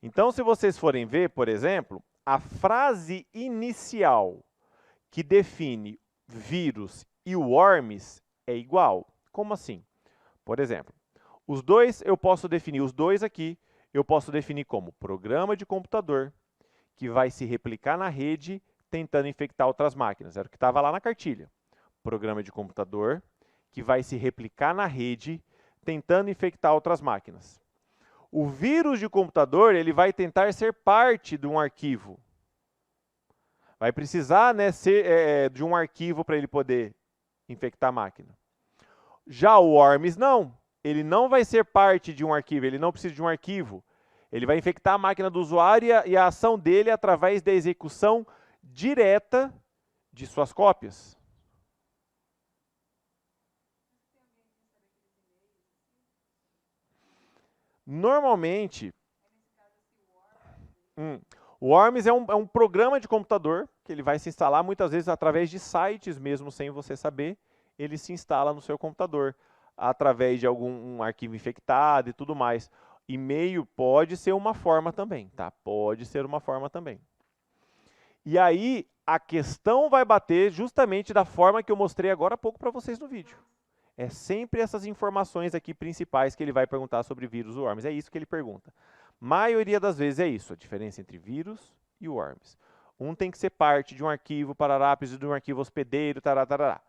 Então, se vocês forem ver, por exemplo, a frase inicial que define vírus e worms é igual. Como assim? Por exemplo, os dois, eu posso definir os dois aqui, eu posso definir como programa de computador, que vai se replicar na rede tentando infectar outras máquinas. Era o que estava lá na cartilha. Programa de computador, que vai se replicar na rede tentando infectar outras máquinas. O vírus de computador ele vai tentar ser parte de um arquivo. Vai precisar, né, ser de um arquivo para ele poder infectar a máquina. Já o worms não. Ele não vai ser parte de um arquivo, ele não precisa de um arquivo. Ele vai infectar a máquina do usuário e a ação dele é através da execução direta de suas cópias. Normalmente, o worms é um programa de computador que ele vai se instalar muitas vezes através de sites mesmo, sem você saber, ele se instala no seu computador através de algum arquivo infectado e tudo mais. E-mail pode ser uma forma também, tá? Pode ser uma forma também. E aí, a questão vai bater justamente da forma que eu mostrei agora há pouco para vocês no vídeo. É sempre essas informações aqui principais que ele vai perguntar sobre vírus ou worms. É isso que ele pergunta. Maioria das vezes é isso, a diferença entre vírus e worms. Um tem que ser parte de um arquivo parará, precisa de um arquivo hospedeiro, tarará, tarará.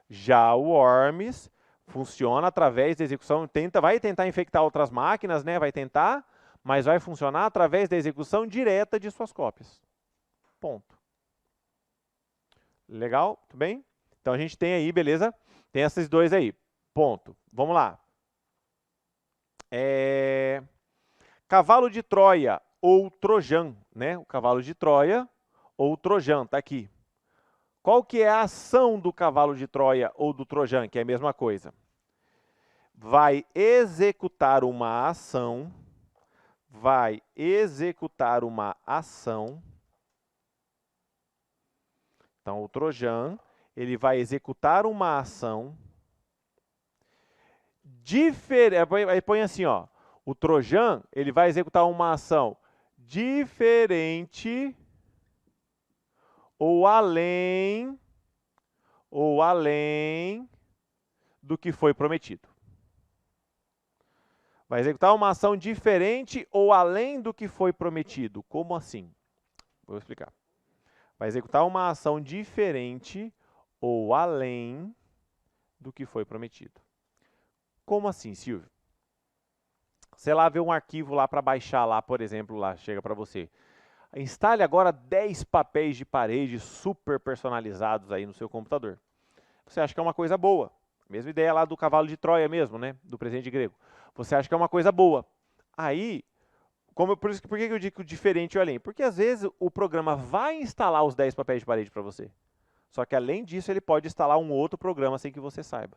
Já o worms funciona através da execução, vai tentar infectar outras máquinas, né? Vai tentar, mas vai funcionar através da execução direta de suas cópias. Ponto. Legal? Tudo bem? Então a gente tem aí, beleza? Tem esses dois aí. Ponto. Vamos lá. Cavalo de Troia ou Trojan, né? O cavalo de Troia ou Trojan, tá aqui. Qual que é a ação do cavalo de Troia ou do Trojan, que é a mesma coisa? Vai executar uma ação, Então, o Trojan, ele vai executar uma ação diferente. Aí põe assim, ó. O Trojan, ele vai executar uma ação diferente ou além do que foi prometido. Vai executar uma ação diferente ou além do que foi prometido. Como assim? Vou explicar. Vai executar uma ação diferente ou além do que foi prometido. Como assim, Silvio? Você lá vê um arquivo lá para baixar lá, por exemplo, lá chega para você. Instale agora 10 papéis de parede super personalizados aí no seu computador. Você acha que é uma coisa boa. Mesma ideia lá do cavalo de Troia mesmo, né? Do presente grego. Você acha que é uma coisa boa. Aí, por que eu digo diferente ou além? Porque às vezes o programa vai instalar os 10 papéis de parede para você. Só que além disso, ele pode instalar um outro programa sem que você saiba.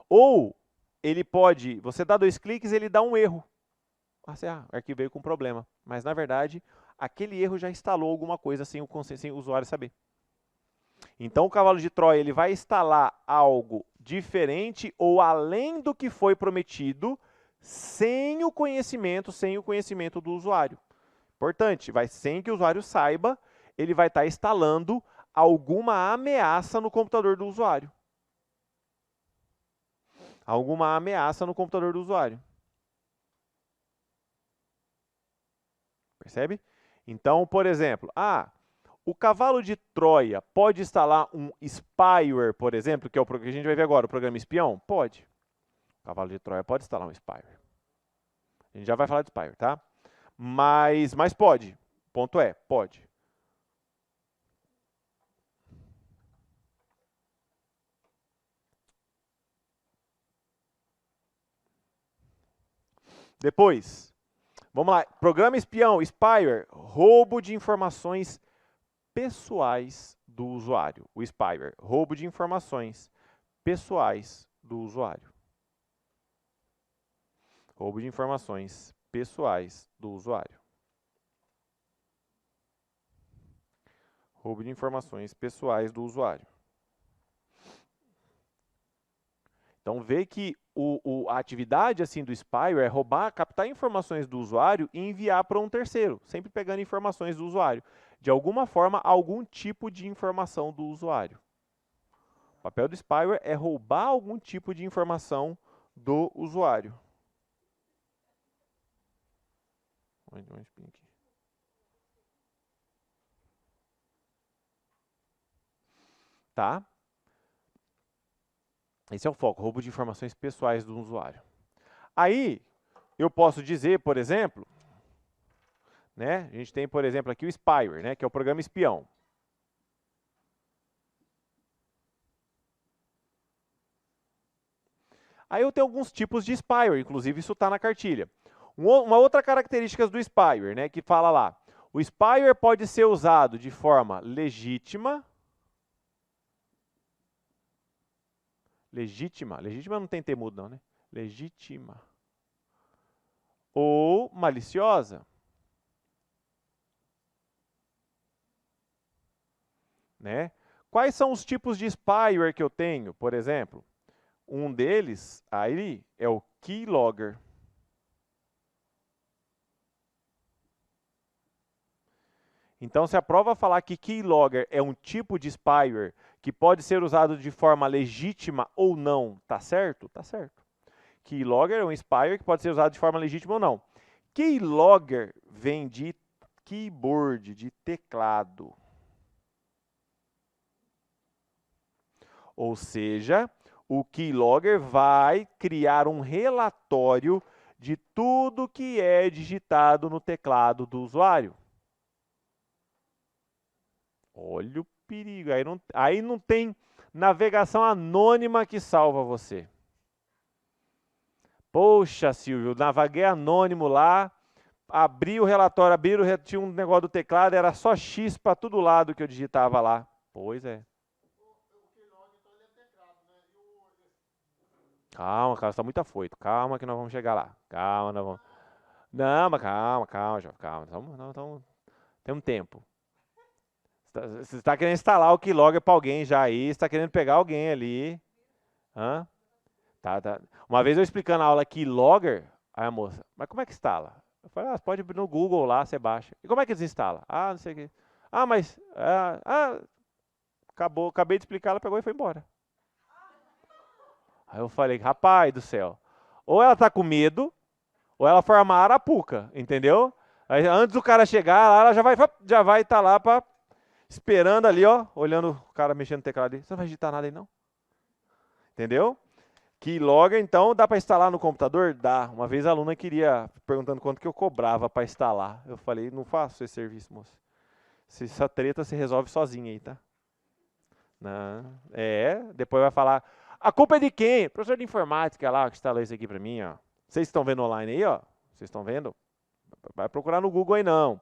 Ou ele pode, você dá 2 cliques, ele dá um erro. O arquivo veio com problema. Mas na verdade, aquele erro já instalou alguma coisa sem o usuário saber. Então o cavalo de Troia ele vai instalar algo diferente ou além do que foi prometido, sem o conhecimento do usuário. Importante, sem que o usuário saiba, ele vai estar instalando alguma ameaça no computador do usuário. Alguma ameaça no computador do usuário. Percebe? Então, por exemplo, o cavalo de Troia pode instalar um spyware, por exemplo, que é o que a gente vai ver agora, o programa espião? Pode. O cavalo de Troia pode instalar um spyware. A gente já vai falar de spyware, tá? Mas pode. O ponto é, pode. Depois, vamos lá. Programa espião, spyware, roubo de informações pessoais do usuário. O spyware, roubo de informações pessoais do usuário. Roubo de informações pessoais do usuário. Roubo de informações pessoais do usuário. Então, vê que a atividade assim do spyware é roubar, captar informações do usuário e enviar para um terceiro, sempre pegando informações do usuário. De alguma forma, algum tipo de informação do usuário. O papel do spyware é roubar algum tipo de informação do usuário. Tá? Esse é o foco, roubo de informações pessoais do usuário. Aí, eu posso dizer, por exemplo, né, a gente tem, por exemplo, aqui o spyware, né, que é o programa espião. Aí eu tenho alguns tipos de spyware, inclusive isso está na cartilha. Uma outra característica do spyware, né, que fala lá, o spyware pode ser usado de forma legítima. Legítima não tem temudo não, né? Legítima. Ou maliciosa. Né? Quais são os tipos de spyware que eu tenho, por exemplo? Um deles, aí, é o keylogger. Então, se a prova falar que keylogger é um tipo de spyware que pode ser usado de forma legítima ou não, tá certo? Tá certo. Keylogger é um spyware que pode ser usado de forma legítima ou não. Keylogger vem de keyboard, de teclado. Ou seja, o keylogger vai criar um relatório de tudo que é digitado no teclado do usuário. Olha o perigo, aí não tem navegação anônima que salva você. Poxa, Silvio, naveguei anônimo lá, abri o relatório, tinha um negócio do teclado, era só X para todo lado que eu digitava lá. Pois é. Calma, cara, você está muito afoito. Calma que nós vamos chegar lá. Calma, nós vamos... Não, mas calma, Jovem, calma. Tem um tempo. Você está querendo instalar o keylogger para alguém já aí, você está querendo pegar alguém ali. Hã? Tá. Uma vez eu explicando a aula keylogger, aí a moça, mas como é que instala? Eu falei, você pode ir no Google lá, você baixa. E como é que desinstala? Não sei o quê. Mas... acabei de explicar, ela pegou e foi embora. Aí eu falei, rapaz do céu, ou ela tá com medo, ou ela foi uma arapuca, entendeu? Aí antes do cara chegar lá, ela já vai estar lá esperando ali, ó, olhando o cara mexendo no teclado ali. Você não vai digitar nada aí não? Entendeu? Keylogger, então, dá para instalar no computador? Dá. Uma vez a aluna queria, perguntando quanto que eu cobrava para instalar. Eu falei, não faço esse serviço, moço. Se essa treta se resolve sozinha aí, tá? Depois vai falar, a culpa é de quem? Professor de informática lá, que instalou isso aqui pra mim, ó. Vocês estão vendo online aí, ó? Vocês estão vendo? Vai procurar no Google aí, não.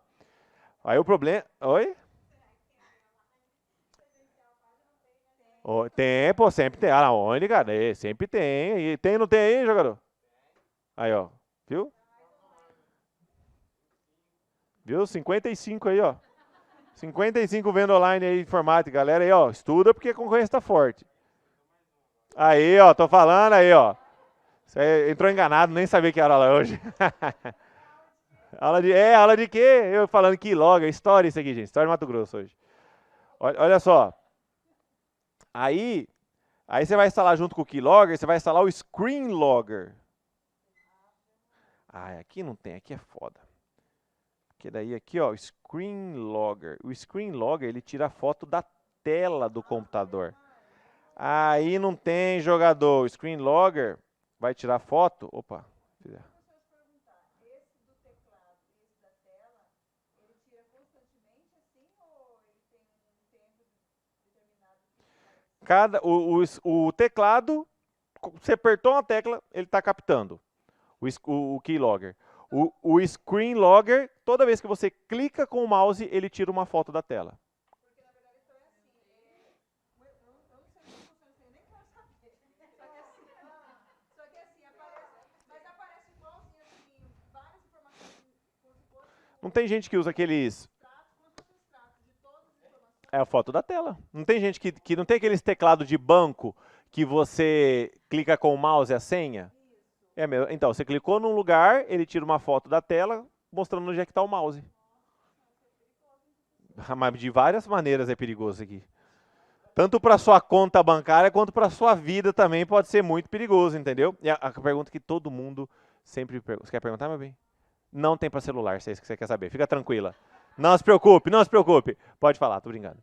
Aí o problema... Oi? Tem, pô, sempre tem. Ah, onde, cara? Sempre tem. E tem, não tem aí, jogador? Aí, ó. Viu? Viu? 55 aí, ó. 55 vendo online aí, informática. Galera aí, ó. Estuda porque a concorrência tá forte. Aí, ó. Tô falando aí, ó. Você entrou enganado, nem sabia que era aula hoje. Aula de quê? Eu falando que loga, história isso aqui, gente. História de Mato Grosso hoje. Olha só. Aí você vai instalar junto com o Keylogger, você vai instalar o Screen Logger. Ah, aqui não tem, aqui é foda. Porque daí aqui, ó, Screen Logger. O Screen Logger, ele tira a foto da tela do computador. Aí não tem jogador. O Screen Logger vai tirar foto. Opa. O teclado, você apertou uma tecla, ele está captando. O Keylogger. O Screen Logger, toda vez que você clica com o mouse, ele tira uma foto da tela. Não tem gente que usa aqueles... É a foto da tela. Não tem gente que não tem aqueles teclados de banco que você clica com o mouse e a senha? É mesmo. Então, você clicou num lugar, ele tira uma foto da tela mostrando onde é que está o mouse. Mas de várias maneiras é perigoso aqui. Tanto para sua conta bancária quanto para sua vida também pode ser muito perigoso, entendeu? E a pergunta que todo mundo sempre pergunta. Você quer perguntar, meu bem? Não tem para celular, se é isso que você quer saber. Fica tranquila. Não se preocupe, não se preocupe. Pode falar, tô brincando.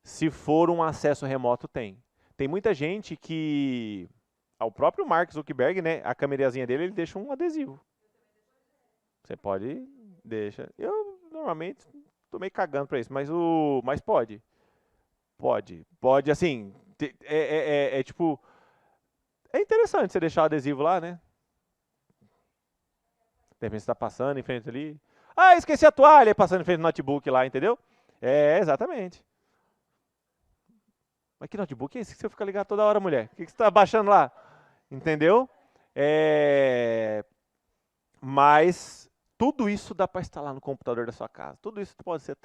Se for um acesso remoto, tem. Tem muita gente que... O próprio Mark Zuckerberg, né? A câmerazinha dele, ele deixa um adesivo. Você pode... Deixa. Eu, normalmente, tô meio cagando pra isso, mas pode. Pode, assim... tipo... É interessante você deixar o adesivo lá, né? De repente você tá passando em frente ali. Ah, esqueci a toalha, passando em frente do notebook lá, entendeu? Exatamente. Mas que notebook é esse que você fica ligado toda hora, mulher? O que você está baixando lá? Entendeu? Mas tudo isso dá para instalar no computador da sua casa. Tudo isso pode ser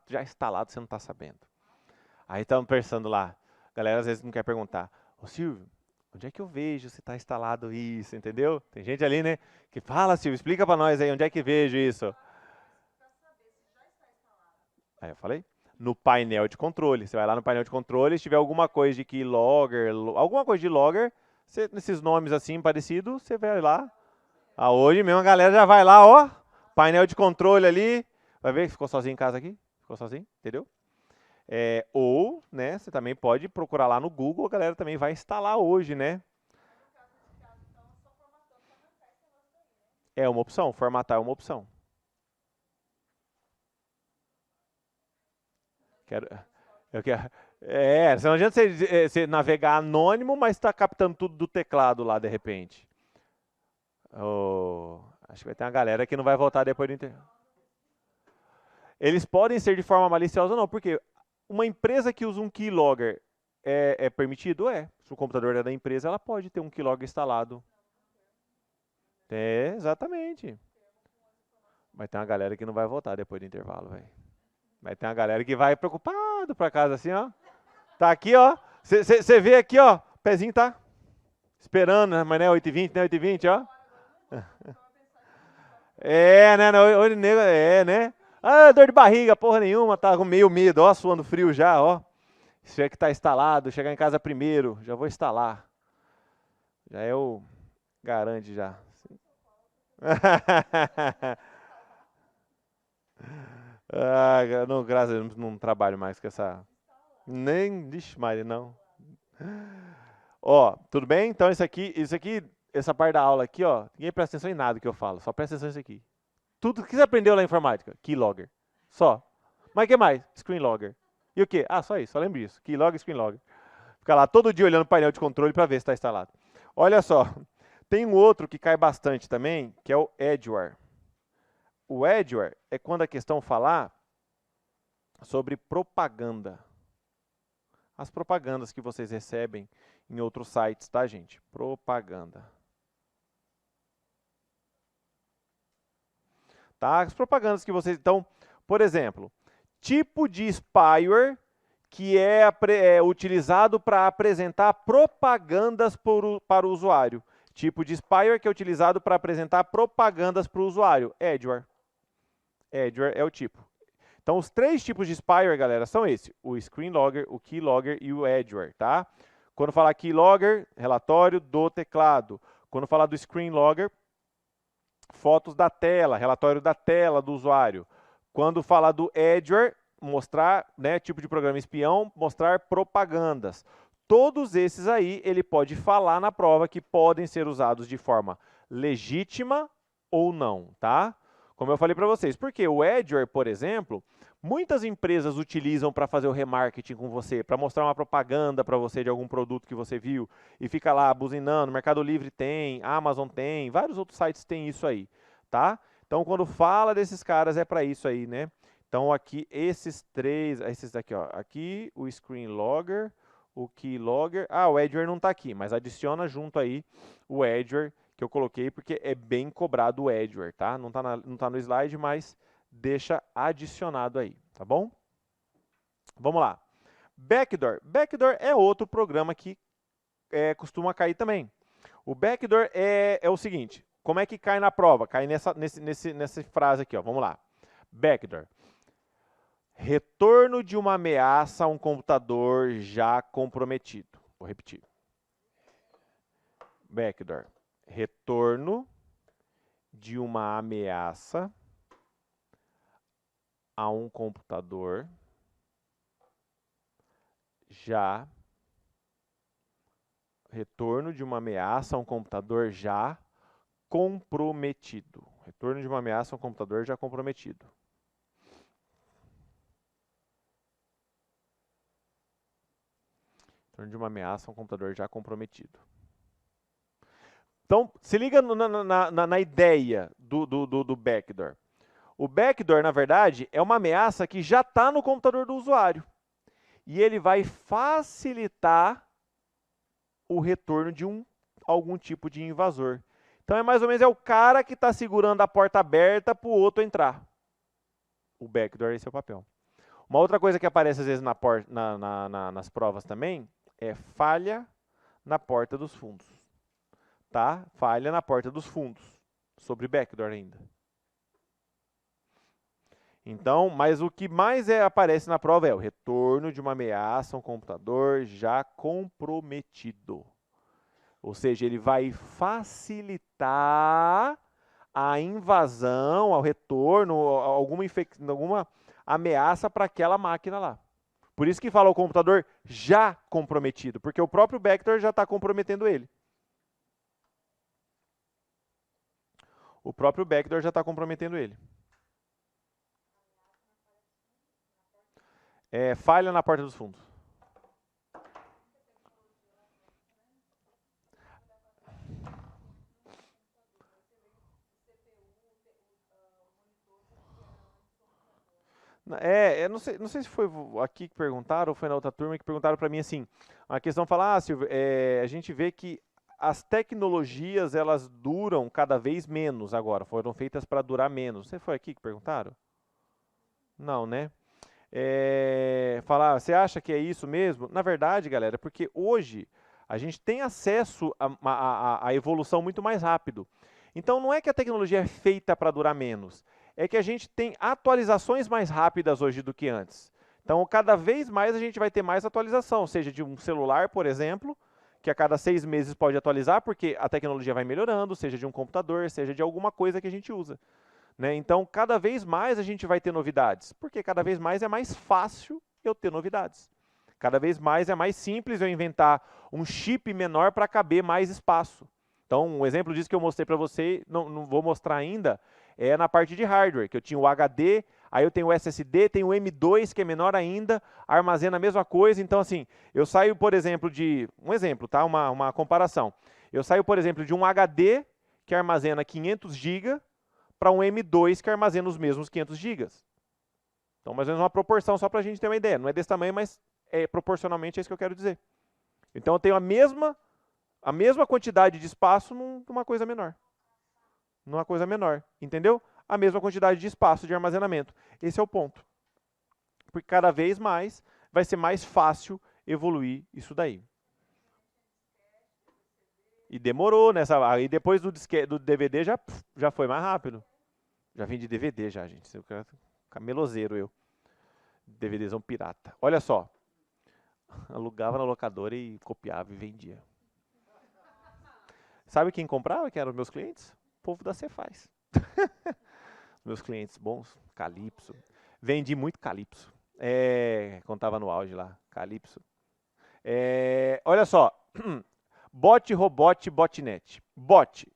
já instalado, você não está sabendo. Aí estamos pensando lá. A galera às vezes não quer perguntar. Ô Silvio, onde é que eu vejo se está instalado isso, entendeu? Tem gente ali, né, que fala, Silvio, explica para nós aí, onde é que vejo isso? Aí eu falei, no painel de controle. Você vai lá no painel de controle, se tiver alguma coisa de keylogger, alguma coisa de logger, nesses nomes assim parecidos, você vai lá. Hoje mesmo a galera já vai lá, ó, painel de controle ali. Vai ver que ficou sozinho em casa aqui? Ficou sozinho, entendeu? Ou, né, você também pode procurar lá no Google, a galera também vai instalar hoje, né? É uma opção, formatar é uma opção. Eu quero, não adianta você navegar anônimo, mas está captando tudo do teclado lá de repente. Acho que vai ter uma galera que não vai voltar depois do intervalo. Eles podem ser de forma maliciosa ou não, porque uma empresa que usa um keylogger é permitido? Se o computador é da empresa, ela pode ter um keylogger instalado. Exatamente. Vai ter uma galera que não vai voltar depois do intervalo, velho. Vai ter uma galera que vai preocupado pra casa assim, ó. Tá aqui, ó. Você vê aqui, ó. O pezinho tá esperando, mas não é 8h20, não é 8h20, ó. Né? Olho negro, né? Ah, dor de barriga, porra nenhuma, tá com meio medo, ó, suando frio já, ó. Se é que tá instalado, chegar em casa primeiro, já vou instalar. Já é o garante já. Não, graças a Deus, não trabalho mais com essa... Nem, vixe Maria, não. Ó, tudo bem? Então isso aqui essa parte da aula aqui, ó, ninguém presta atenção em nada que eu falo, só presta atenção nisso aqui. Tudo que você aprendeu lá em informática, keylogger, só. Mas o que mais? Screenlogger. E o quê? Ah, só isso, só lembro disso, keylogger, screenlogger. Fica lá todo dia olhando o painel de controle para ver se está instalado. Olha só, tem um outro que cai bastante também, que é o Edgeware. O Edgeware é quando a questão falar sobre propaganda. As propagandas que vocês recebem em outros sites, tá, gente? Propaganda. Tá? As propagandas que vocês... Então, por exemplo, tipo de spyware que é utilizado para apresentar propagandas para o usuário. Tipo de spyware que é utilizado para apresentar propagandas para o usuário. Edgeware. Edgeware é o tipo. Então, os 3 tipos de spyware, galera, são esses. O screenlogger, o keylogger e o Edgeware, tá? Quando falar keylogger, relatório do teclado. Quando falar do screenlogger, fotos da tela, relatório da tela do usuário. Quando falar do Edgeware, mostrar, né, tipo de programa espião, mostrar propagandas. Todos esses aí, ele pode falar na prova que podem ser usados de forma legítima ou não, tá? Como eu falei para vocês, porque o Edgeware, por exemplo, muitas empresas utilizam para fazer o remarketing com você, para mostrar uma propaganda para você de algum produto que você viu e fica lá buzinando. Mercado Livre tem, Amazon tem, vários outros sites têm isso aí, tá? Então, quando fala desses caras, é para isso aí, né? Então, aqui, esses 3, esses daqui, ó, aqui o Screenlogger, o Keylogger, o Edgeware não está aqui, mas adiciona junto aí o Edgeware, que eu coloquei porque é bem cobrado o Edgeware, tá? Não tá no slide, mas deixa adicionado aí, tá bom? Vamos lá. Backdoor. Backdoor é outro programa que costuma cair também. O backdoor é o seguinte, como é que cai na prova? Cai nessa frase aqui, ó. Vamos lá. Backdoor. Retorno de uma ameaça a um computador já comprometido. Vou repetir. Backdoor. Retorno de uma ameaça a um computador já... Retorno de uma ameaça a um computador já comprometido. Retorno de uma ameaça a um computador já comprometido. Retorno de uma ameaça a um computador já comprometido. Então, se liga na ideia do backdoor. O backdoor, na verdade, é uma ameaça que já está no computador do usuário. E ele vai facilitar o retorno de algum tipo de invasor. Então, é mais ou menos o cara que está segurando a porta aberta para o outro entrar. O backdoor, esse é o papel. Uma outra coisa que aparece às vezes nas provas também é falha na porta dos fundos. Tá? Falha na porta dos fundos. Sobre backdoor ainda. Então, mas o que mais aparece na prova é o retorno de uma ameaça a um computador já comprometido. Ou seja, ele vai facilitar a invasão, ao retorno, alguma ameaça para aquela máquina lá. Por isso que fala o computador já comprometido, porque o próprio backdoor já está comprometendo ele. O próprio backdoor já está comprometendo ele. Falha na porta dos fundos. Não sei se foi aqui que perguntaram ou foi na outra turma que perguntaram para mim assim, a questão fala, Silvio, a gente vê que as tecnologias elas duram cada vez menos agora, foram feitas para durar menos. Você foi aqui que perguntaram? Não, né? Falar, você acha que é isso mesmo? Na verdade, galera, porque hoje a gente tem acesso a evolução muito mais rápido. Então não é que a tecnologia é feita para durar menos, é que a gente tem atualizações mais rápidas hoje do que antes. Então cada vez mais a gente vai ter mais atualização, seja de um celular, por exemplo, que a cada 6 meses pode atualizar, porque a tecnologia vai melhorando, seja de um computador, seja de alguma coisa que a gente usa. Né? Então, cada vez mais a gente vai ter novidades, porque cada vez mais é mais fácil eu ter novidades. Cada vez mais é mais simples eu inventar um chip menor para caber mais espaço. Então, um exemplo disso que eu mostrei para você, não vou mostrar ainda, é na parte de hardware, que eu tinha o HD, aí eu tenho o SSD, tenho o M2, que é menor ainda, armazena a mesma coisa. Então, assim, eu saio, por exemplo, de... Um exemplo, tá? Uma comparação. Eu saio, por exemplo, de um HD, que armazena 500 GB, para um M2, que armazena os mesmos 500 GB. Então, mais ou menos uma proporção, só para a gente ter uma ideia. Não é desse tamanho, mas proporcionalmente é isso que eu quero dizer. Então, eu tenho a mesma quantidade de espaço numa coisa menor. Numa coisa menor, entendeu? A mesma quantidade de espaço de armazenamento. Esse é o ponto. Porque cada vez mais vai ser mais fácil evoluir isso daí. E demorou nessa... Aí depois do DVD já foi mais rápido. Já vim de DVD já, gente. Eu quero camelozeiro eu. DVDzão pirata. Olha só. Alugava na locadora e copiava e vendia. Sabe quem comprava? Quem eram os meus clientes? O povo da Cefaz. Meus clientes bons, Calypso. Vendi muito Calypso. Quando estava no auge lá, Calypso. Olha só. Bot, robot, botnet. Bot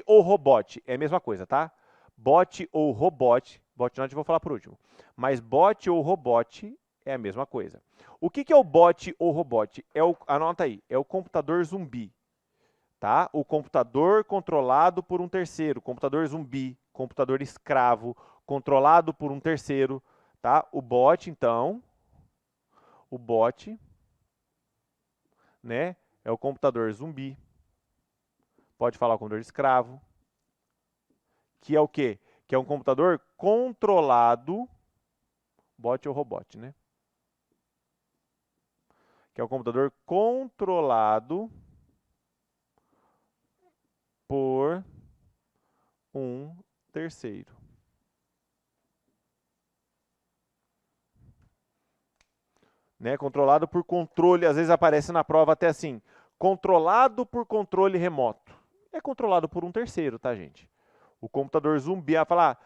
ou robot é a mesma coisa, tá? Bot ou robot. Botnet eu vou falar por último. Mas bot ou robot é a mesma coisa. O que é o bot ou robot? Anota aí, é o computador zumbi. Tá? O computador controlado por um terceiro, computador zumbi, computador escravo, controlado por um terceiro. Tá? O bot, então, né, é o computador zumbi. Pode falar o computador escravo. Que é o quê? Que é um computador controlado, bot ou robot, né? Que é um computador controlado por um terceiro. Né? Controlado por controle, às vezes aparece na prova até assim, controlado por controle remoto. É controlado por um terceiro, tá, gente? O computador zumbi, falar,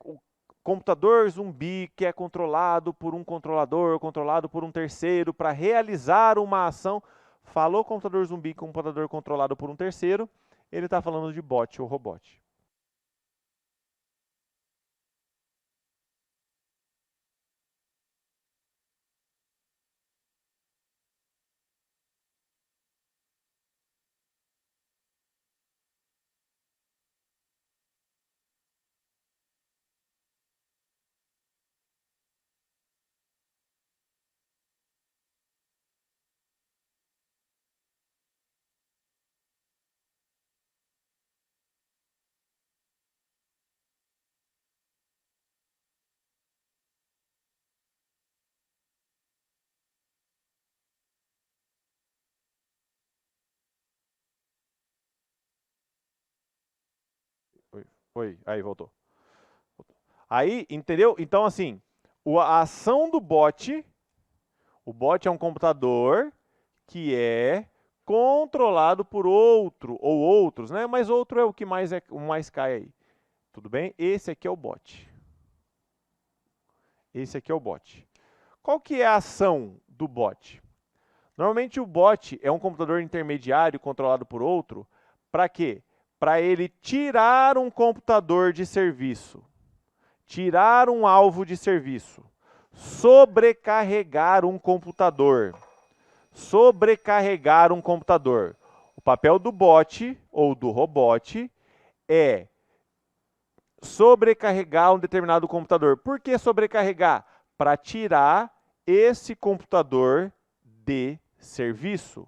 o computador zumbi que é controlado por um controlador, controlado por um terceiro, para realizar uma ação. Falou computador zumbi, computador controlado por um terceiro, ele está falando de bot ou robot. Oi, aí voltou. Aí, entendeu? Então, assim, a ação do bot, o bot é um computador que é controlado por outro, ou outros, né? Mas outro é o que o mais cai aí. Tudo bem? Esse aqui é o bot. Esse aqui é o bot. Qual que é a ação do bot? Normalmente o bot é um computador intermediário controlado por outro. Para quê? Para ele tirar um computador de serviço, tirar um alvo de serviço, sobrecarregar um computador. Sobrecarregar um computador. O papel do bot ou do robot é sobrecarregar um determinado computador. Por que sobrecarregar? Para tirar esse computador de serviço.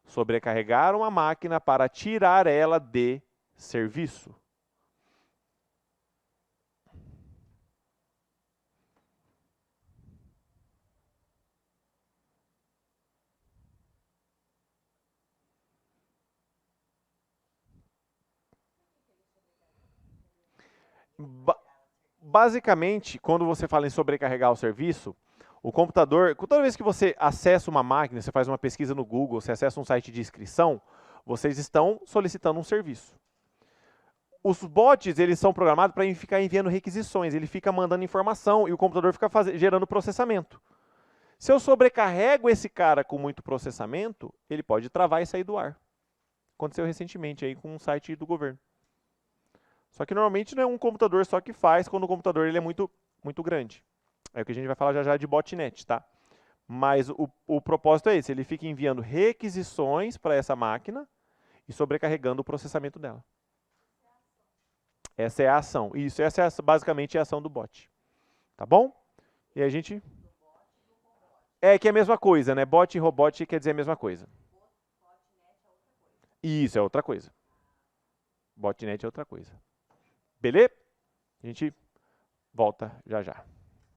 Sobrecarregar uma máquina para tirar ela de serviço. Basicamente, quando você fala em sobrecarregar o serviço, o computador, toda vez que você acessa uma máquina, você faz uma pesquisa no Google, você acessa um site de inscrição, vocês estão solicitando um serviço. Os bots, eles são programados para ficar enviando requisições, ele fica mandando informação e o computador fica gerando processamento. Se eu sobrecarrego esse cara com muito processamento, ele pode travar e sair do ar. Aconteceu recentemente aí com um site do governo. Só que normalmente não é um computador só que faz quando o computador ele é muito grande. É o que a gente vai falar já já de botnet, tá? Mas o propósito é esse, ele fica enviando requisições para essa máquina e sobrecarregando o processamento dela. Essa é a ação. Isso, essa é basicamente a ação do bot. Tá bom? E a gente... É que é a mesma coisa, né? Bot e robot quer dizer a mesma coisa. Isso, é outra coisa. Botnet é outra coisa. Beleza? A gente volta já já.